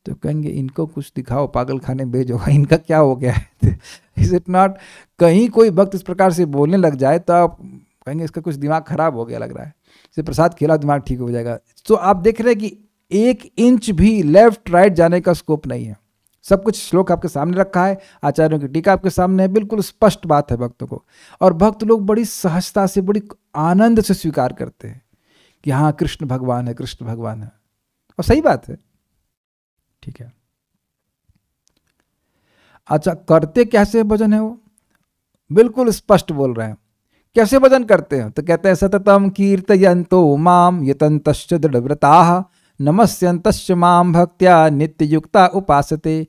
तो कहेंगे इनको कुछ दिखाओ, पागल खाने भेजो, इनका क्या हो गया है? Is it not? कहीं कोई भक्त इस प्रकार से बोलने लग जाए तो आप कहेंगे इसका कुछ दिमाग खराब हो गया लग रहा है, इसे प्रसाद खिलाओ दिमाग ठीक हो जाएगा। तो आप देख रहे हैं कि 1 इंच भी लेफ्ट राइट जाने का स्कोप नहीं है। सब कुछ श्लोक आपके सामने रखा है, आचार्यों की टीका आपके सामने है, बिल्कुल स्पष्ट बात है भक्तों को। और भक्त लोग बड़ी सहजता से, बड़ी आनंद से स्वीकार करते हैं कि हाँ कृष्ण भगवान है, कृष्ण भगवान है, और सही बात है, ठीक है। अच्छा, करते कैसे भजन है? वो बिल्कुल स्पष्ट बोल रहे हैं। कैसे भजन करते हैं? तो कहते हैं सततम कीर्तयन्तो माम यतन्तश्च दृढ़व्रताः नमस्यन्तश्च माम भक्त्या नित्य युक्ता उपासते।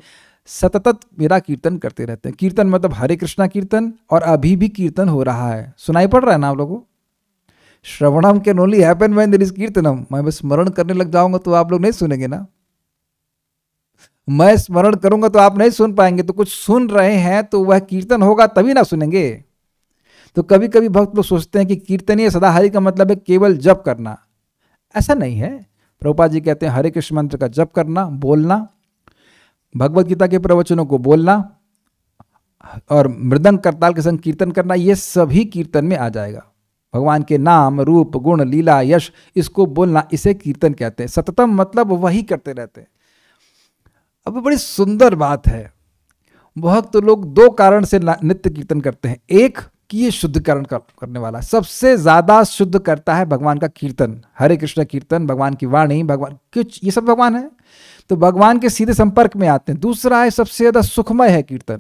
सतत मेरा कीर्तन करते रहते हैं। कीर्तन मतलब हरे कृष्णा कीर्तन, और अभी भी कीर्तन हो रहा है, सुनाई पड़ रहा है ना आप लोगों को? Shravanam can only happen when there is kirtanam. मैं बस स्मरण करने लग जाऊंगा तो आप लोग नहीं सुनेंगे ना, मैं स्मरण करूंगा तो आप नहीं सुन पाएंगे। तो कुछ सुन रहे हैं तो वह कीर्तन होगा तभी ना सुनेंगे। तो कभी कभी भक्त लोग सोचते हैं कि कीर्तनीय सदाहरि का मतलब है केवल जप करना। ऐसा नहीं है। प्रभुपाद जी कहते हैं हरे कृष्ण मंत्र का जप करना, बोलना, भगवत गीता के प्रवचनों को बोलना, और मृदंग करताल के संग कीर्तन करना, ये सभी कीर्तन में आ जाएगा। भगवान के नाम, रूप, गुण, लीला, यश, इसको बोलना, इसे कीर्तन कहते हैं। सततम मतलब वही करते रहते हैं। अब बड़ी सुंदर बात है, भक्त लोग 2 कारण से नित्य कीर्तन करते हैं। एक कि ये शुद्धिकरण करने वाला, सबसे ज्यादा शुद्ध करता है भगवान का कीर्तन, हरे कृष्ण कीर्तन, भगवान की वाणी, भगवान कुछ, ये सब भगवान है तो भगवान के सीधे संपर्क में आते हैं। दूसरा है सबसे ज्यादा सुखमय है कीर्तन।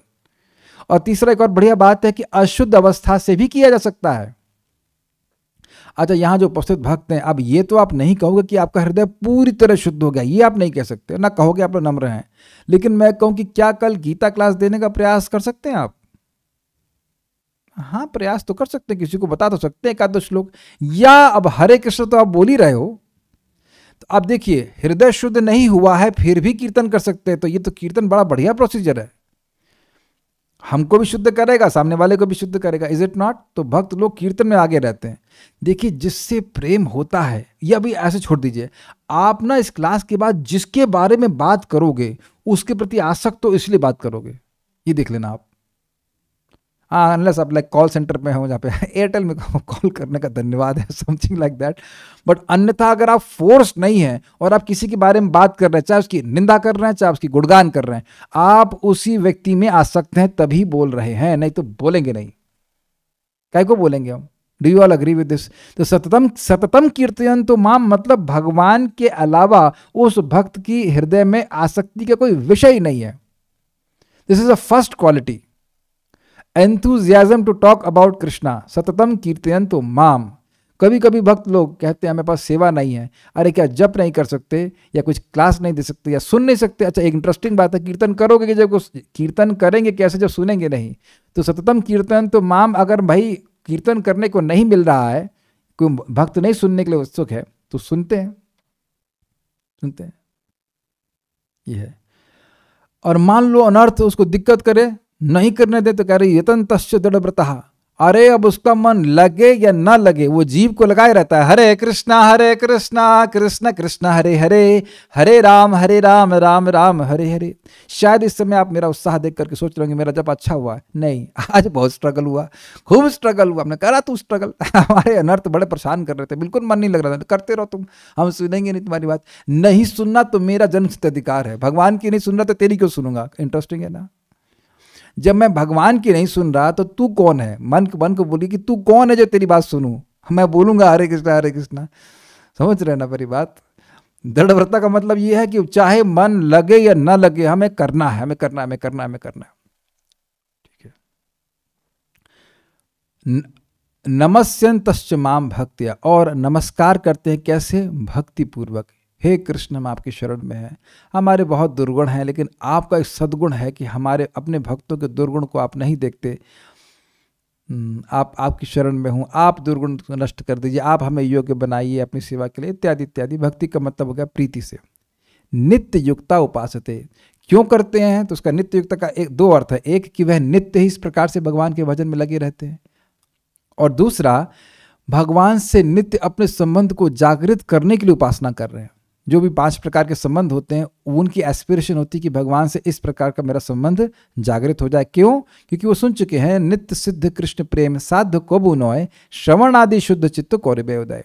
और तीसरा एक और बढ़िया बात है कि अशुद्ध अवस्था से भी किया जा सकता है। अच्छा, यहां जो उपस्थित भक्त हैं, अब ये तो आप नहीं कहोगे कि आपका हृदय पूरी तरह शुद्ध हो गया, ये आप नहीं कह सकते, ना कहोगे आप लोग नम्र हैं। लेकिन मैं कहूं कि क्या कल गीता क्लास देने का प्रयास कर सकते हैं आप? हाँ, प्रयास तो कर सकते हैं, किसी को बता तो सकते हैं 1-2 श्लोक, या अब हरे कृष्ण तो आप बोल ही रहे हो। तो आप देखिए, हृदय शुद्ध नहीं हुआ है फिर भी कीर्तन कर सकते हैं, तो ये तो कीर्तन बड़ा बढ़िया प्रोसीजर है, हमको भी शुद्ध करेगा, सामने वाले को भी शुद्ध करेगा। Is it not? तो भक्त लोग कीर्तन में आगे रहते हैं। देखिए, जिससे प्रेम होता है, या भी ऐसे छोड़ दीजिए, आप ना इस क्लास के बाद जिसके बारे में बात करोगे उसके प्रति आसक्त तो इसलिए बात करोगे, ये देख लेना आप। हाँ, अनलेस आप लाइक कॉल सेंटर में हो, जहाँ पे एयरटेल में कॉल करने का धन्यवाद है, समथिंग लाइक दैट। बट अन्यथा अगर आप फोर्स नहीं है और आप किसी के बारे में बात कर रहे हैं, चाहे उसकी निंदा कर रहे हैं, चाहे उसकी गुणगान कर रहे हैं, आप उसी व्यक्ति में आसक्त हैं तभी बोल रहे हैं, नहीं तो बोलेंगे नहीं। काय को बोलेंगे हम? Do you all agree with this? तो सततम सततम कीर्तन तो माम मतलब भगवान के अलावा उस भक्त की हृदय में आसक्ति का कोई विषय नहीं है। This is a first quality, enthusiasm to talk about Krishna. सततम कीर्तन तो माम। कभी कभी भक्त लोग कहते हैं हमें पास सेवा नहीं है, अरे क्या जप नहीं कर सकते, या कुछ क्लास नहीं दे सकते, या सुन नहीं सकते? अच्छा, एक इंटरेस्टिंग बात है, कीर्तन करोगे कि जब कीर्तन करेंगे कैसे जब सुनेंगे नहीं? तो सततम कीर्तन तो माम, अगर भाई कीर्तन करने को नहीं मिल रहा है, कोई भक्त नहीं सुनने के लिए उत्सुक है, तो सुनते हैं, सुनते हैं, ये है। और मान लो अनर्थ उसको दिक्कत करे, नहीं करने दे, तो कह रहे यतन तस्य दृढ़व्रतः, अरे अब उसका मन लगे या ना लगे, वो जीव को लगाए रहता है, हरे कृष्णा कृष्ण कृष्ण हरे हरे, हरे राम राम राम हरे हरे। शायद इस समय आप मेरा उत्साह देख करके सोच रहे होंगे मेरा जब अच्छा हुआ है। नहीं, आज बहुत स्ट्रगल हुआ, खूब स्ट्रगल हुआ। हमने कहा तू स्ट्रगल हमारे अनर्थ बड़े परेशान कर रहे थे, बिल्कुल मन नहीं लग रहा था। करते रहो तुम, हम सुनेंगे नहीं तुम्हारी बात। नहीं सुनना तो मेरा जन्मसिद्ध अधिकार है, भगवान की नहीं सुन रहा तो तेरी क्यों सुनूंगा। इंटरेस्टिंग है ना। जब मैं भगवान की नहीं सुन रहा तो तू कौन है। मन को बोली कि तू कौन है जो तेरी बात सुनूं। मैं बोलूंगा हरे कृष्णा। समझ रहे ना मेरी बात। दृढ़व्रता का मतलब यह है कि चाहे मन लगे या ना लगे, हमें करना है, हमें करना है, हमें करना है, हमें करना है। ठीक है। नमस्यन्तश्च माम भक्त्या, और नमस्कार करते हैं कैसे, भक्ति पूर्वक। हे कृष्ण, हम आपकी शरण में हैं। हमारे बहुत दुर्गुण हैं, लेकिन आपका एक सद्गुण है कि हमारे अपने भक्तों के दुर्गुण को आप नहीं देखते। आपकी शरण में हूँ, आप दुर्गुण को नष्ट कर दीजिए, आप हमें योग्य बनाइए अपनी सेवा के लिए, इत्यादि इत्यादि। भक्ति का मतलब हो गया प्रीति से। नित्य युक्ता उपासते, क्यों करते हैं तो उसका नित्य युक्ता का दो अर्थ है। एक कि वह नित्य ही इस प्रकार से भगवान के भजन में लगे रहते हैं, और दूसरा भगवान से नित्य अपने संबंध को जागृत करने के लिए उपासना कर रहे हैं। जो भी 5 प्रकार के संबंध होते हैं, उनकी एस्पिरेशन होती है कि भगवान से इस प्रकार का मेरा संबंध जागृत हो जाए। क्यों? क्योंकि वो सुन चुके हैं नित्य सिद्ध कृष्ण प्रेम साध्य कबू नोय, श्रवण आदि शुद्ध चित्त कौरवे उदय।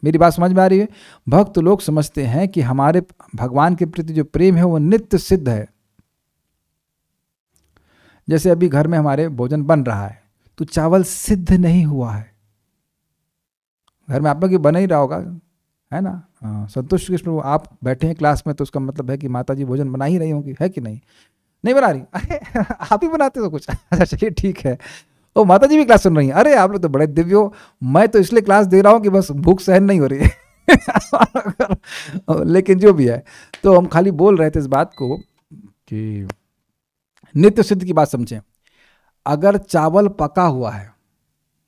मेरी बात समझ में आ रही है? भक्त लोग समझते हैं कि हमारे भगवान के प्रति जो प्रेम है वो नित्य सिद्ध है। जैसे अभी घर में हमारे भोजन बन रहा है तो चावल सिद्ध नहीं हुआ है। घर में आप लोग बना ही रहा होगा, है ना। संतुष्ट कृष्ण, आप बैठे हैं क्लास में तो उसका मतलब है कि माता जी भोजन बना ही रही होंगी, है कि नहीं? नहीं बना रही? अरे आप ही बनाते हो कुछ? अच्छा चलिए ठीक है। ओ माता जी भी क्लास सुन रही हैं? अरे आप लोग तो बड़े दिव्य हो। मैं तो इसलिए क्लास दे रहा हूँ कि बस भूख सहन नहीं हो रही है लेकिन जो भी है, तो हम खाली बोल रहे थे इस बात को कि नित्य सिद्ध की बात समझें। अगर चावल पका हुआ है,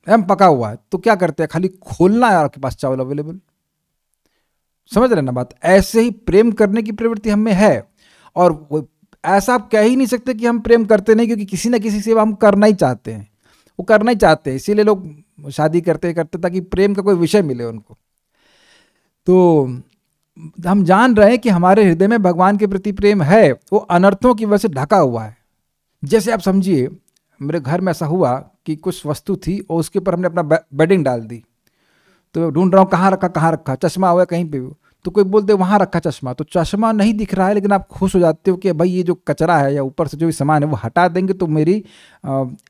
पका हुआ है, तो क्या करते हैं, खाली खोलना है आपके पास चावल अवेलेबल। समझ रहे ना बात? ऐसे ही प्रेम करने की प्रवृत्ति हमें है, और ऐसा आप कह ही नहीं सकते कि हम प्रेम करते नहीं, क्योंकि किसी ना किसी सेवा हम करना ही चाहते हैं, वो करना ही चाहते हैं। इसीलिए लोग शादी करते ताकि प्रेम का कोई विषय मिले उनको। तो हम जान रहे हैं कि हमारे हृदय में भगवान के प्रति प्रेम है, वो अनर्थों की वजह से ढका हुआ है। जैसे आप समझिए, मेरे घर में ऐसा हुआ कि कुछ वस्तु थी और उसके ऊपर हमने अपना बेडिंग डाल दी, तो ढूंढ रहा हूँ कहाँ रखा, चश्मा हुआ कहीं पे, तो कोई बोलते वहाँ रखा चश्मा, तो चश्मा नहीं दिख रहा है, लेकिन आप खुश हो जाते हो कि भाई ये जो कचरा है या ऊपर से जो भी सामान है वो हटा देंगे तो मेरी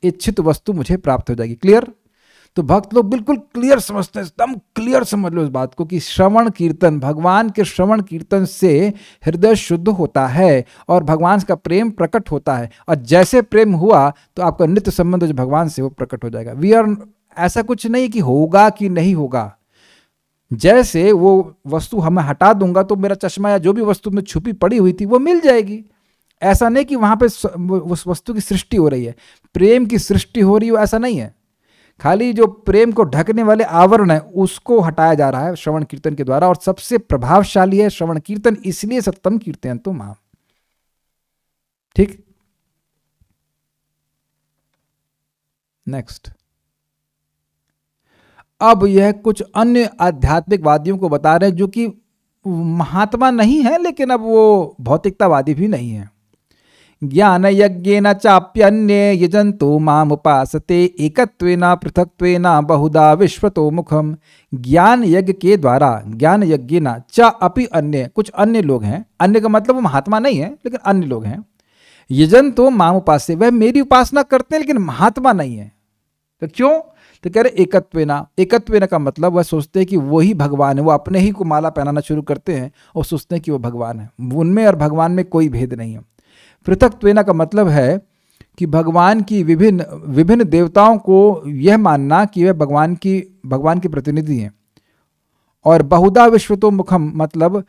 इच्छित वस्तु मुझे प्राप्त हो जाएगी। क्लियर? तो भक्त लोग बिल्कुल क्लियर समझते हैं, एकदम क्लियर समझ लो इस बात को कि श्रवण कीर्तन, भगवान के श्रवण कीर्तन से हृदय शुद्ध होता है और भगवान का प्रेम प्रकट होता है, और जैसे प्रेम हुआ तो आपका नित्य संबंध जो भगवान से वो प्रकट हो जाएगा। वी आर, ऐसा कुछ नहीं कि होगा कि नहीं होगा। जैसे वो वस्तु हमें हटा दूंगा तो मेरा चश्मा या जो भी वस्तु में छुपी पड़ी हुई थी वो मिल जाएगी। ऐसा नहीं कि वहां पे उस वस्तु की सृष्टि हो रही है, प्रेम की सृष्टि हो रही है, ऐसा नहीं है। खाली जो प्रेम को ढकने वाले आवरण है उसको हटाया जा रहा है श्रवण कीर्तन के द्वारा, और सबसे प्रभावशाली है श्रवण कीर्तन, इसलिए सत्तम कीर्तन तो मां। ठीक, नेक्स्ट। अब यह कुछ अन्य आध्यात्मिकवादियों को बता रहे हैं जो कि महात्मा नहीं है, लेकिन अब वो भौतिकतावादी भी नहीं है। ज्ञान यज्ञेन चाप्यन्ये यजन्तो माम उपासते एकत्वेन पृथक्त्वेन बहुधा विश्वतो मुखम। ज्ञान यज्ञ के द्वारा, ज्ञान यज्ञेन च अपि अन्य, कुछ अन्य लोग हैं, अन्य का मतलब वो महात्मा नहीं है लेकिन अन्य लोग हैं। यजन्तो माम उपासते, वह मेरी उपासना करते हैं लेकिन महात्मा नहीं है। तो क्यों? तो कह रहे एकत्वेना, एकत्वेना का मतलब वह सोचते हैं कि वही भगवान है, वो अपने ही को माला पहनाना शुरू करते हैं और सोचते हैं कि वो भगवान है, उनमें और भगवान में कोई भेद नहीं है। पृथक्त्वेना का मतलब है कि भगवान की विभिन्न देवताओं को यह मानना कि वे भगवान के प्रतिनिधि हैं। और बहुधा विश्वतो मुखम मतलब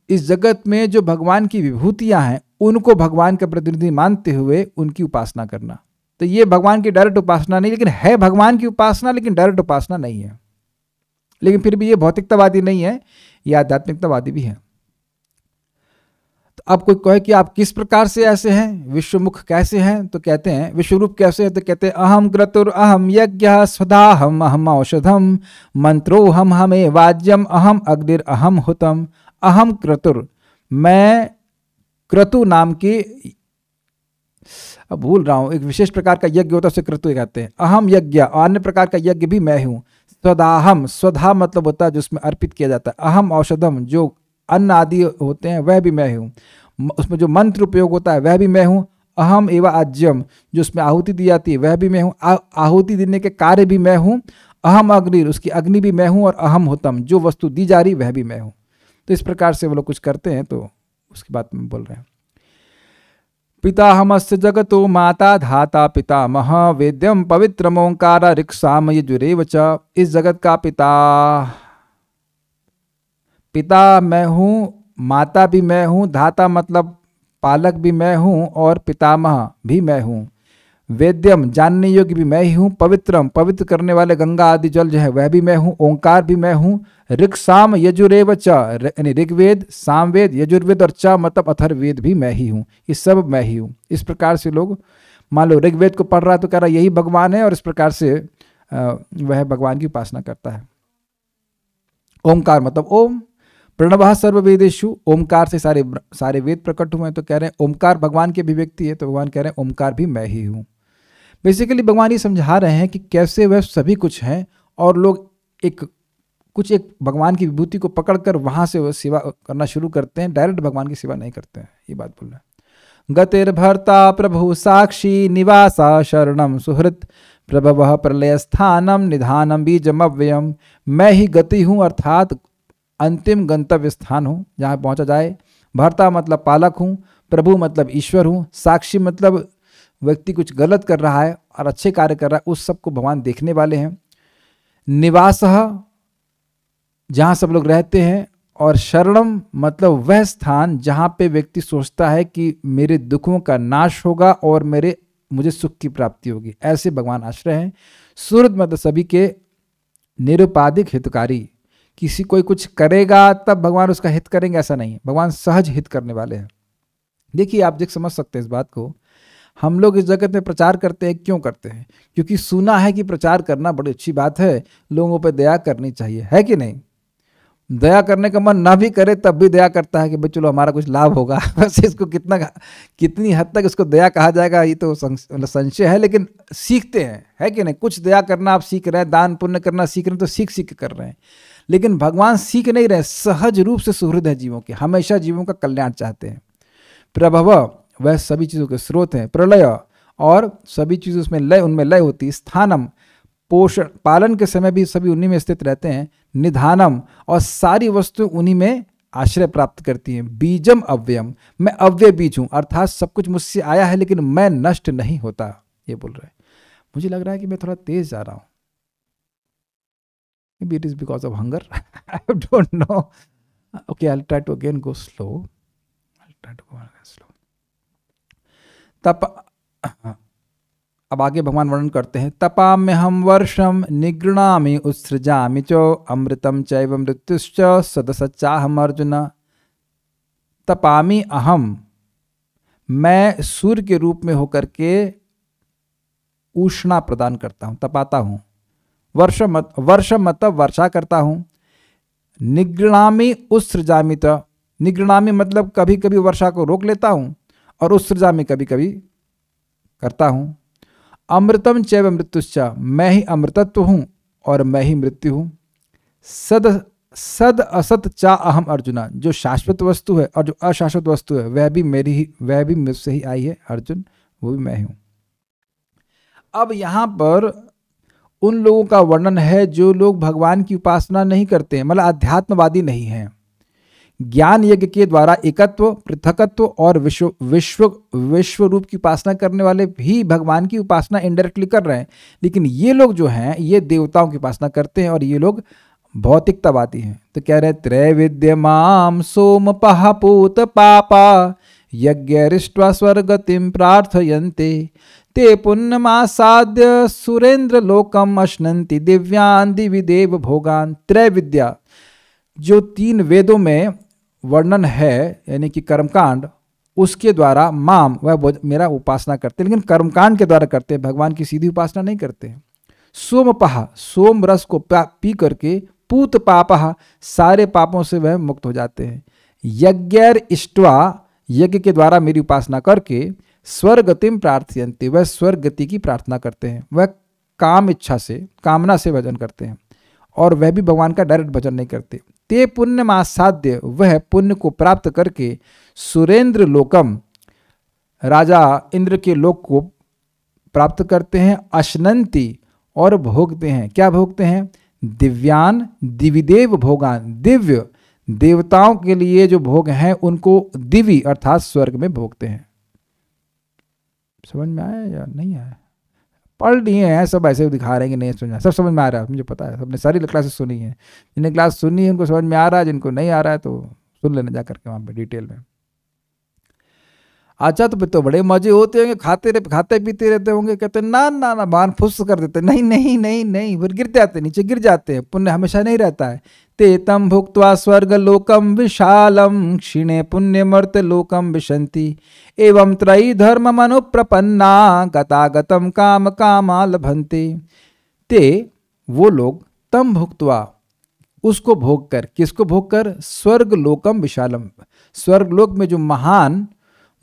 इस जगत में जो भगवान की विभूतियां हैं उनको भगवान का प्रतिनिधि मानते हुए उनकी उपासना करना। तो ये भगवान की डायरेक्ट उपासना नहीं, लेकिन है भगवान की उपासना, लेकिन डायरेक्ट उपासना नहीं है। लेकिन फिर भी ये भौतिकतावादी नहीं है, ये आध्यात्मिकतावादी भी है। तो अब कोई कहे कि आप किस प्रकार से ऐसे हैं, विश्वमुख कैसे हैं, तो कहते हैं विश्वरूप कैसे हैं, तो कहते हैं अहम क्रतुर अहम यज्ञ स्वधाहम अहम औषधम मंत्रोहम हमें वाज्यम अहम अग्निर अहम हुतम। अहम क्रतुर, मैं क्रतु नाम की, अब भूल रहा हूं, एक विशेष प्रकार का यज्ञ होता है उसे क्रतु कहते हैं। अहम यज्ञ, अन्य प्रकार का यज्ञ भी मैं हूं। स्वदाहम, स्वधा मतलब होता है जिसमें अर्पित किया जाता है। अहम औषधम, जो अन्न आदि होते हैं वह भी मैं हूँ। उसमें जो मंत्र उपयोग होता है वह भी मैं हूँ। अहम एवं आज्यम, जो उसमें आहुति दी जाती है वह भी मैं हूँ। आहुति देने के कार्य भी मैं हूँ। अहम अग्नि, उसकी अग्नि भी मैं हूँ। और अहम होतम, जो वस्तु दी जा रही वह भी मैं हूँ। तो इस प्रकार से वो लोग कुछ करते हैं, तो उसकी बात में बोल रहे हैं। पिताहमस्य जगतो माता धाता पितामह वेद्यम पवित्रम ओंकार ऋक्साम यजुरेव च। इस जगत का पिता मैं हूँ, माता भी मैं हूँ, धाता मतलब पालक भी मैं हूँ, और पितामह भी मैं हूँ। वेद्यम, जानने योग्य भी मैं ही हूँ। पवित्रम, पवित्र करने वाले गंगा आदि जल जो है वह भी मैं हूँ। ओंकार भी मैं हूँ। ऋक्साम यजुरेव च, यानी ऋग्वेद, सामवेद, यजुर्वेद और च मतलब अथर्ववेद भी मैं ही हूँ। ये सब मैं ही हूँ। इस प्रकार से लोग, मान लो ऋग्वेद को पढ़ रहा है तो कह रहा यही भगवान है, और इस प्रकार से वह भगवान की उपासना करता है। ओंकार मतलब ओम, प्रणवः सर्ववेदेषु, ओमकार से सारे वेद प्रकट हुए हैं, तो कह रहे हैं ओमकार भगवान की अभिव्यक्ति है, तो भगवान कह रहे हैं ओमकार भी मैं ही हूँ। बेसिकली भगवान ये समझा रहे हैं कि कैसे वह सभी कुछ हैं, और लोग एक भगवान की विभूति को पकड़कर वहां से वह सेवा करना शुरू करते हैं, डायरेक्ट भगवान की सेवा नहीं करते हैं। ये बात बोल रहे हैं। गतिर्भर्ता प्रभु साक्षी निवासा शरणम सुहृत प्रभवः प्रलय स्थानम निधानम बीजम अव्ययम। मैं ही गति हूँ, अर्थात अंतिम गंतव्य स्थान हूँ जहाँ पहुँचा जाए। भर्ता मतलब पालक हूँ। प्रभु मतलब ईश्वर हूँ। साक्षी मतलब व्यक्ति कुछ गलत कर रहा है और अच्छे कार्य कर रहा है, उस सबको भगवान देखने वाले हैं। निवासः, जहाँ सब लोग रहते हैं। और शरणम मतलब वह स्थान जहाँ पे व्यक्ति सोचता है कि मेरे दुखों का नाश होगा और मुझे सुख की प्राप्ति होगी, ऐसे भगवान आश्रय हैं। सुहृद मतलब सभी के निरुपाधिक हितकारी। किसी कोई कुछ करेगा तब भगवान उसका हित करेंगे ऐसा नहीं है, भगवान सहज हित करने वाले हैं। देखिए आप देख समझ सकते हैं इस बात को। हम लोग इस जगत में प्रचार करते हैं, क्यों करते हैं? क्योंकि सुना है कि प्रचार करना बड़ी अच्छी बात है, लोगों पर दया करनी चाहिए, है कि नहीं? दया करने का मन ना भी करे तब भी दया करता है कि भाई चलो हमारा कुछ लाभ होगा। वैसे इसको कितनी हद तक इसको दया कहा जाएगा ये तो संशय है, लेकिन सीखते हैं, है कि नहीं? कुछ दया करना आप सीख रहे हैं, दान पुण्य करना सीख रहे हैं, तो सीख सीख कर रहे हैं। लेकिन भगवान सीख नहीं रहे, सहज रूप से सुहृद है जीवों के, हमेशा जीवों का कल्याण चाहते हैं। प्रभव, वह सभी चीज़ों के स्रोत हैं। प्रलय, और सभी चीज़ों उसमें लय, उनमें लय होती है। स्थानम, पोषण, पालन के समय भी सभी उन्हीं में स्थित रहते हैं। निधानम, और सारी वस्तु उन्हीं में आश्रय प्राप्त करती हैं। बीजम अव्ययम, मैं अव्यय बीज हूँ, अर्थात सब कुछ मुझसे आया है लेकिन मैं नष्ट नहीं होता, ये बोल रहे हैं। मुझे लग रहा है कि मैं थोड़ा तेज जा रहा हूँ। Maybe it is because of hunger. I don't know. Okay, I'll try to again go slow. अब आगे भगवान वर्णन करते हैं। तपाम्य हम वर्षम निगृणामि उत्सृजामि चो अमृतम चैव मृत्युश्च सदसच्चाहम अर्जुन। तपामि अहम, मैं सूर्य के रूप में होकर के उष्णा प्रदान करता हूँ, तपाता हूँ। वर्ष मतलब वर्षा करता हूँ। निगृणामि उत्सृजामि, निगृणामि मतलब कभी कभी वर्षा को रोक लेता हूँ, और उत्सृजामि कभी कभी करता हूँ। अमृतम चैव मृत्युश्च, मैं ही अमृतत्व हूँ और मैं ही मृत्यु हूँ। सद असत चा अहम अर्जुना, जो शाश्वत वस्तु है और जो अशाश्वत वस्तु है वह भी मुझसे ही आई है अर्जुन, वो भी मैं हूँ। अब यहाँ पर उन लोगों का वर्णन है जो लोग भगवान की उपासना नहीं करते हैं, मतलब अध्यात्मवादी नहीं हैं। ज्ञान यज्ञ के द्वारा एकत्व, पृथकत्व और विश्व रूप की उपासना करने वाले भी भगवान की उपासना इनडायरेक्टली कर रहे हैं। लेकिन ये लोग जो हैं ये देवताओं की उपासना करते हैं, और ये लोग भौतिकतावादी हैं। तो कह रहे त्रैविद्यमाम सोम पहापूत पापा यज्ञरिष्ट्वा स्वर्गतिम प्रार्थयन्ते ते पुण्यमासाद्य सुरेंद्र लोकम अश्नन्ति दिव्यान दिवि देव भोगान। त्रैविद्या, जो 3 वेदों में वर्णन है यानी कि कर्मकांड, उसके द्वारा माम वह मेरा उपासना करते हैं, लेकिन कर्मकांड के द्वारा करते हैं, भगवान की सीधी उपासना नहीं करते हैं। सोमपहा, सोम रस को पी करके, पूत पापहा, सारे पापों से वह मुक्त हो जाते हैं। यज्ञैर इष्ट्वा, यज्ञ के द्वारा मेरी उपासना करके, स्वर्गतिम प्रार्थयन्ति, वह स्वर्ग गति की प्रार्थना करते हैं, वह काम इच्छा से, कामना से भजन करते हैं, और वह भी भगवान का डायरेक्ट भजन नहीं करते। ते पुण्यमासाद्य, वह पुण्य को प्राप्त करके, सुरेंद्र लोकम, राजा इंद्र के लोक को प्राप्त करते हैं। अश्नंति, और भोगते हैं, क्या भोगते हैं? दिव्यान दिविदेव भोगान, दिव्य देवताओं के लिए जो भोग हैं उनको दिव्य अर्थात स्वर्ग में भोगते हैं। समझ में आया या नहीं आया? पढ़ लिए हैं सब, ऐसे दिखा रहे हैं कि नहीं समझ, सब समझ में आ रहा है, मुझे पता है, सबने सारी क्लासेस सुनी है। जिन्हें क्लास सुनी है उनको समझ में आ रहा है, जिनको नहीं आ रहा है तो सुन लेना जा करके वहाँ पे डिटेल में। अच्छा, तो फिर तो बड़े मजे होते होंगे, खाते पीते रहते होंगे। कहते ना ना ना, बान फुस कर देते, नहीं नहीं नहीं नहीं, फिर गिर जाते, नीचे गिर जाते हैं। पुण्य हमेशा नहीं रहता है। ते तम भुक्त्वा स्वर्ग लोकम विशालम, क्षीणे पुण्य मर्त लोकम विशंति, एवं त्रयी धर्म मनुप्रपन्ना, गतागतम काम कामा लभन्ते। ते, वो लोग, तम भुक्त्वा, उसको भोग कर, किसको भोग कर? स्वर्ग लोकम विशालम, स्वर्ग लोक में जो महान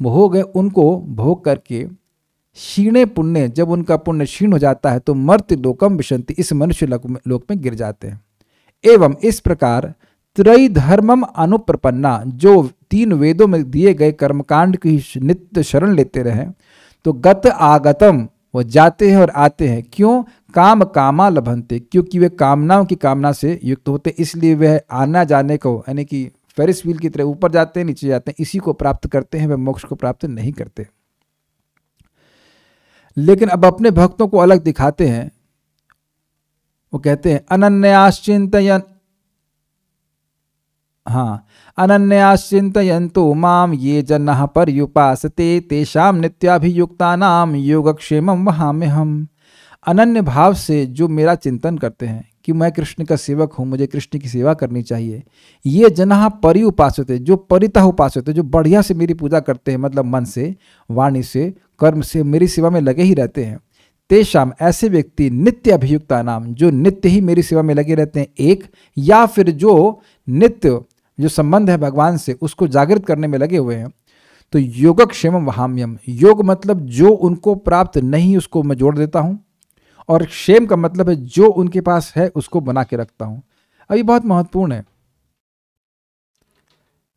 भोग है उनको भोग करके, क्षीणे पुण्य, जब उनका पुण्य क्षीण हो जाता है तो मर्त्य लोकम विशंति, इस मनुष्य लोक में गिर जाते हैं। एवं इस प्रकार त्रयी धर्मम अनुप्रपन्ना, जो 3 वेदों में दिए गए कर्मकांड की नित्य शरण लेते रहे, तो गत आगतम, वो जाते हैं और आते हैं। क्यों? काम कामा लभन्ते, क्योंकि वे कामनाओं की कामना से युक्त होते, इसलिए वह आना जाने को, यानी कि फेरिस व्हील की तरह ऊपर जाते हैं नीचे जाते हैं, इसी को प्राप्त करते हैं, वे मोक्ष को प्राप्त नहीं करते। लेकिन अब अपने भक्तों को अलग दिखाते हैं। वो कहते हैं अनन्याश्चिंतयन्, हाँ, अनन्याश्चिंतयन्तो माम ये जनाः पर्युपासते, तेषां नित्याभियुक्तानां योगक्षेमं वहाम्यहम्। अनन्य भाव से जो मेरा चिंतन करते हैं कि मैं कृष्ण का सेवक हूँ, मुझे कृष्ण की सेवा करनी चाहिए, ये जनाः परि उपासते, जो परितः उपासते, जो बढ़िया से मेरी पूजा करते हैं, मतलब मन से, वाणी से, कर्म से मेरी सेवा में लगे ही रहते हैं। तेषाम, ऐसे व्यक्ति, नित्य अभियुक्ता नाम, जो नित्य ही मेरी सेवा में लगे रहते हैं, एक, या फिर जो नित्य जो संबंध है भगवान से उसको जागृत करने में लगे हुए हैं, तो योगक्षेमम वहाम्यम, योग मतलब जो उनको प्राप्त नहीं उसको मैं जोड़ देता हूँ, और क्षेम का मतलब है जो उनके पास है उसको बना के रखता हूं। अभी बहुत महत्वपूर्ण है।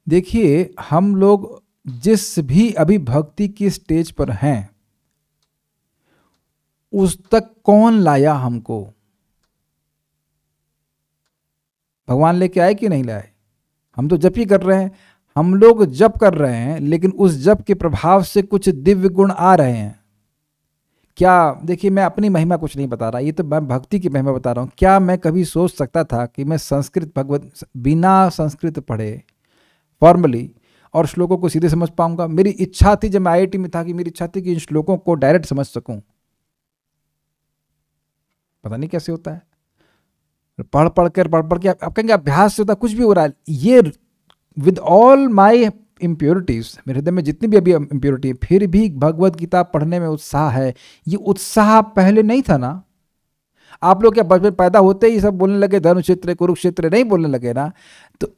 देखिए, हम लोग जिस भी अभी भक्ति की स्टेज पर हैं, उस तक कौन लाया हमको? भगवान लेके आए कि नहीं लाए? हम तो जप ही कर रहे हैं। हम लोग जप कर रहे हैं, लेकिन उस जप के प्रभाव से कुछ दिव्य गुण आ रहे हैं क्या? देखिए, मैं अपनी महिमा कुछ नहीं बता रहा, ये तो मैं भक्ति की महिमा बता रहा हूँ। क्या मैं कभी सोच सकता था कि मैं संस्कृत भगवत बिना संस्कृत पढ़े फॉर्मली और श्लोकों को सीधे समझ पाऊंगा? मेरी इच्छा थी जब मैं आईआईटी में था कि मेरी इच्छा थी कि इन श्लोकों को डायरेक्ट समझ सकूं। पता नहीं कैसे होता है, पढ़ पढ़ के आप कहेंगे अभ्यास से होता, कुछ भी हो रहा है। ये विद ऑल माई इम्प्योरिटीज, मेरे हृदय में जितनी भी अभी इम्प्योरिटी है, फिर भी भगवत गीता पढ़ने में उत्साह है। ये उत्साह पहले नहीं था ना? आप लोग क्या बचपन पैदा होते ही सब बोलने लगे धर्म क्षेत्र कुरुक्षेत्र? नहीं बोलने लगे ना? तो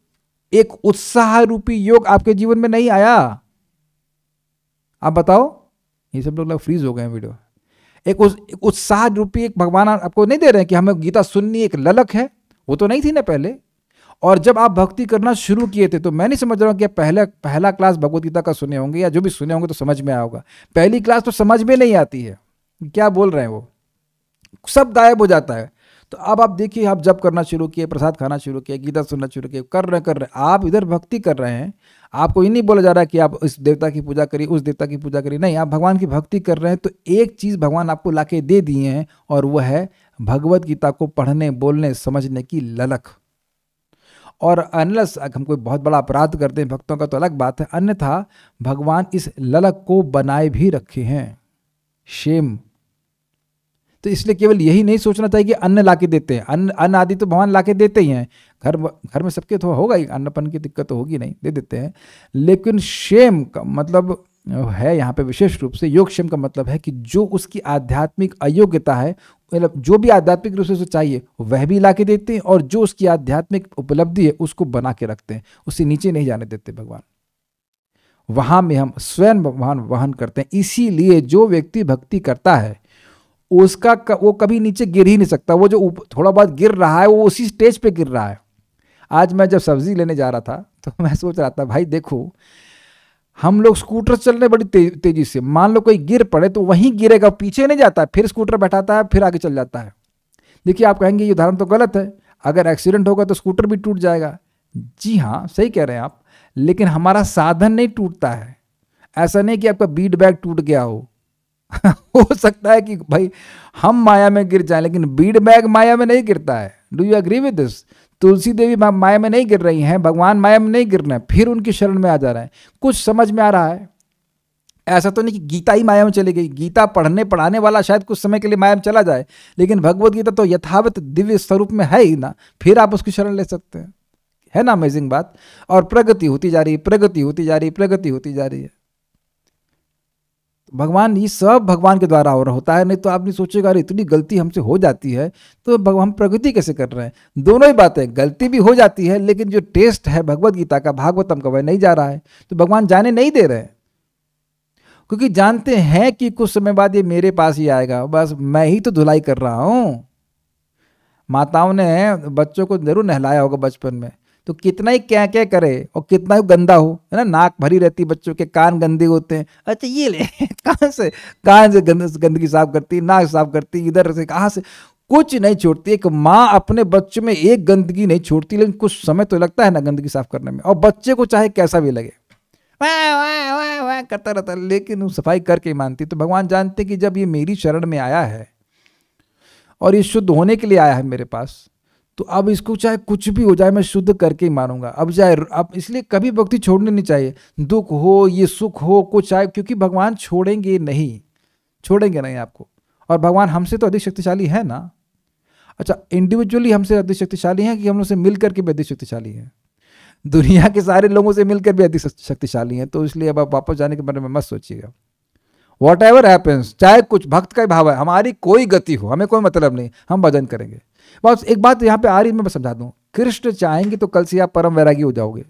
एक उत्साह रूपी योग आपके जीवन में नहीं आया? आप बताओ। ये सब लोग फ्रीज हो गए हैं वीडियो। एक उत्साह रूपी एक भगवान आपको नहीं दे रहे हैं कि हमें गीता सुननी, एक ललक है, वो तो नहीं थी ना पहले। और जब आप भक्ति करना शुरू किए थे, तो मैं नहीं समझ रहा हूँ कि पहला क्लास भगवत गीता का सुने होंगे, या जो भी सुने होंगे तो समझ में आया होगा। पहली क्लास तो समझ में नहीं आती है, क्या बोल रहे हैं वो, सब गायब हो जाता है। तो अब आप देखिए, आप जब करना शुरू किए, प्रसाद खाना शुरू किए, गीता सुनना शुरू किए, कर रहे आप इधर भक्ति कर रहे हैं। आपको ये नहीं बोला जा रहा कि आप इस देवता की पूजा करिए, उस देवता की पूजा करिए, नहीं, आप भगवान की भक्ति कर रहे हैं। तो एक चीज़ भगवान आपको लाके दे दिए हैं, और वह है भगवत गीता को पढ़ने, बोलने, समझने की ललक। और अनलेस हम कोई बहुत बड़ा अपराध करते हैं भक्तों का तो अलग बात है, अन्यथा भगवान इस ललक को बनाए भी रखे हैं। शेम, तो इसलिए केवल यही नहीं सोचना चाहिए कि अन्न ला के देते हैं, अन्न आदि तो भगवान ला के देते ही हैं, घर में सबके तो होगा ही, अन्नपन की दिक्कत तो होगी नहीं, दे देते हैं। लेकिन क्षेम का मतलब है यहाँ पे विशेष रूप से, योग क्षेम का मतलब है कि जो उसकी आध्यात्मिक अयोग्यता है, मतलब जो भी आध्यात्मिक रूप से उसे चाहिए वह भी ला के देते हैं, और जो उसकी आध्यात्मिक उपलब्धि है उसको बना के रखते हैं, उससे नीचे नहीं जाने देते भगवान। वहां में हम स्वयं भगवान वहन करते हैं। इसीलिए जो व्यक्ति भक्ति करता है उसका वो कभी नीचे गिर ही नहीं सकता। वो जो थोड़ा बहुत गिर रहा है वो उसी स्टेज पे गिर रहा है। आज मैं जब सब्जी लेने जा रहा था तो मैं सोच रहा था, भाई देखो हम लोग स्कूटर चल रहे बड़ी तेजी से, मान लो कोई गिर पड़े तो वहीं गिरेगा, पीछे नहीं जाता है, फिर स्कूटर बैठाता है, फिर आगे चल जाता है। देखिए आप कहेंगे ये उदाहरण तो गलत है, अगर एक्सीडेंट होगा तो स्कूटर भी टूट जाएगा। जी हाँ, सही कह रहे हैं आप, लेकिन हमारा साधन नहीं टूटता है। ऐसा नहीं कि आपका बीट बैग टूट गया हो हो सकता है कि भाई हम माया में गिर जाएं, लेकिन बीट बैग माया में नहीं गिरता है। Do you agree with this? Tulsi Devi माया में नहीं गिर रही हैं, भगवान माया में नहीं गिर रहे हैं, फिर उनकी शरण में आ जा रहे हैं। कुछ समझ में आ रहा है? ऐसा तो नहीं कि गीता ही माया में चली गई। गीता पढ़ने पढ़ाने वाला शायद कुछ समय के लिए माया में चला जाए, लेकिन भगवत गीता तो यथावत दिव्य स्वरूप में है ही ना, फिर आप उसकी शरण ले सकते हैं। है ना अमेजिंग बात? और प्रगति होती जा रही है, प्रगति होती जा रही है, प्रगति होती जा रही है। भगवान, ये सब भगवान के द्वारा हो रहा होता है, नहीं तो आप नहीं सोचेगा अरे इतनी गलती हमसे हो जाती है तो हम प्रगति कैसे कर रहे हैं। दोनों ही बातें, गलती भी हो जाती है लेकिन जो टेस्ट है भगवत गीता का, भागवतम का, वह नहीं जा रहा है, तो भगवान जाने नहीं दे रहे हैं, क्योंकि जानते हैं कि कुछ समय बाद ये मेरे पास ही आएगा, बस मैं ही तो धुलाई कर रहा हूं। माताओं ने बच्चों को जरूर नहलाया होगा बचपन में, तो कितना ही क्या क्या करे और कितना ही गंदा हो, है ना, नाक भरी रहती है बच्चों के, कान गंदे होते हैं, अच्छा ये ले कान से गंदगी साफ करती, नाक साफ करती, इधर से कहाँ से कुछ नहीं छोड़ती। एक माँ अपने बच्चे में एक गंदगी नहीं छोड़ती, लेकिन कुछ समय तो लगता है ना गंदगी साफ करने में, और बच्चे को चाहे कैसा भी लगे वाह वाह वाह वाह करता रहता, लेकिन वो सफाई करके ही मानती। तो भगवान जानते कि जब ये मेरी शरण में आया है और ये शुद्ध होने के लिए आया है मेरे पास, तो अब इसको चाहे कुछ भी हो जाए मैं शुद्ध करके ही मानूंगा। अब इसलिए कभी भक्ति छोड़नी नहीं चाहिए, दुख हो ये सुख हो कुछ आए, क्योंकि भगवान छोड़ेंगे नहीं आपको। और भगवान हमसे तो अधिक शक्तिशाली है ना। अच्छा, इंडिविजुअली हमसे अधिक शक्तिशाली है कि हम लोग से मिलकर के भी अधिक शक्तिशाली है? दुनिया के सारे लोगों से मिलकर भी अधिक शक्तिशाली हैं। तो इसलिए अब आप वापस जाने के बारे में मत सोचिएगा। वॉट एवर हैपन्स, चाहे कुछ, भक्त का ही भाव है, हमारी कोई गति हो, हमें कोई मतलब नहीं, हम भजन करेंगे। बस एक बात यहाँ पे आ रही, मैं समझा दूं, कृष्ण चाहेंगे तो कल से आप परम वैरागी हो जाओगे,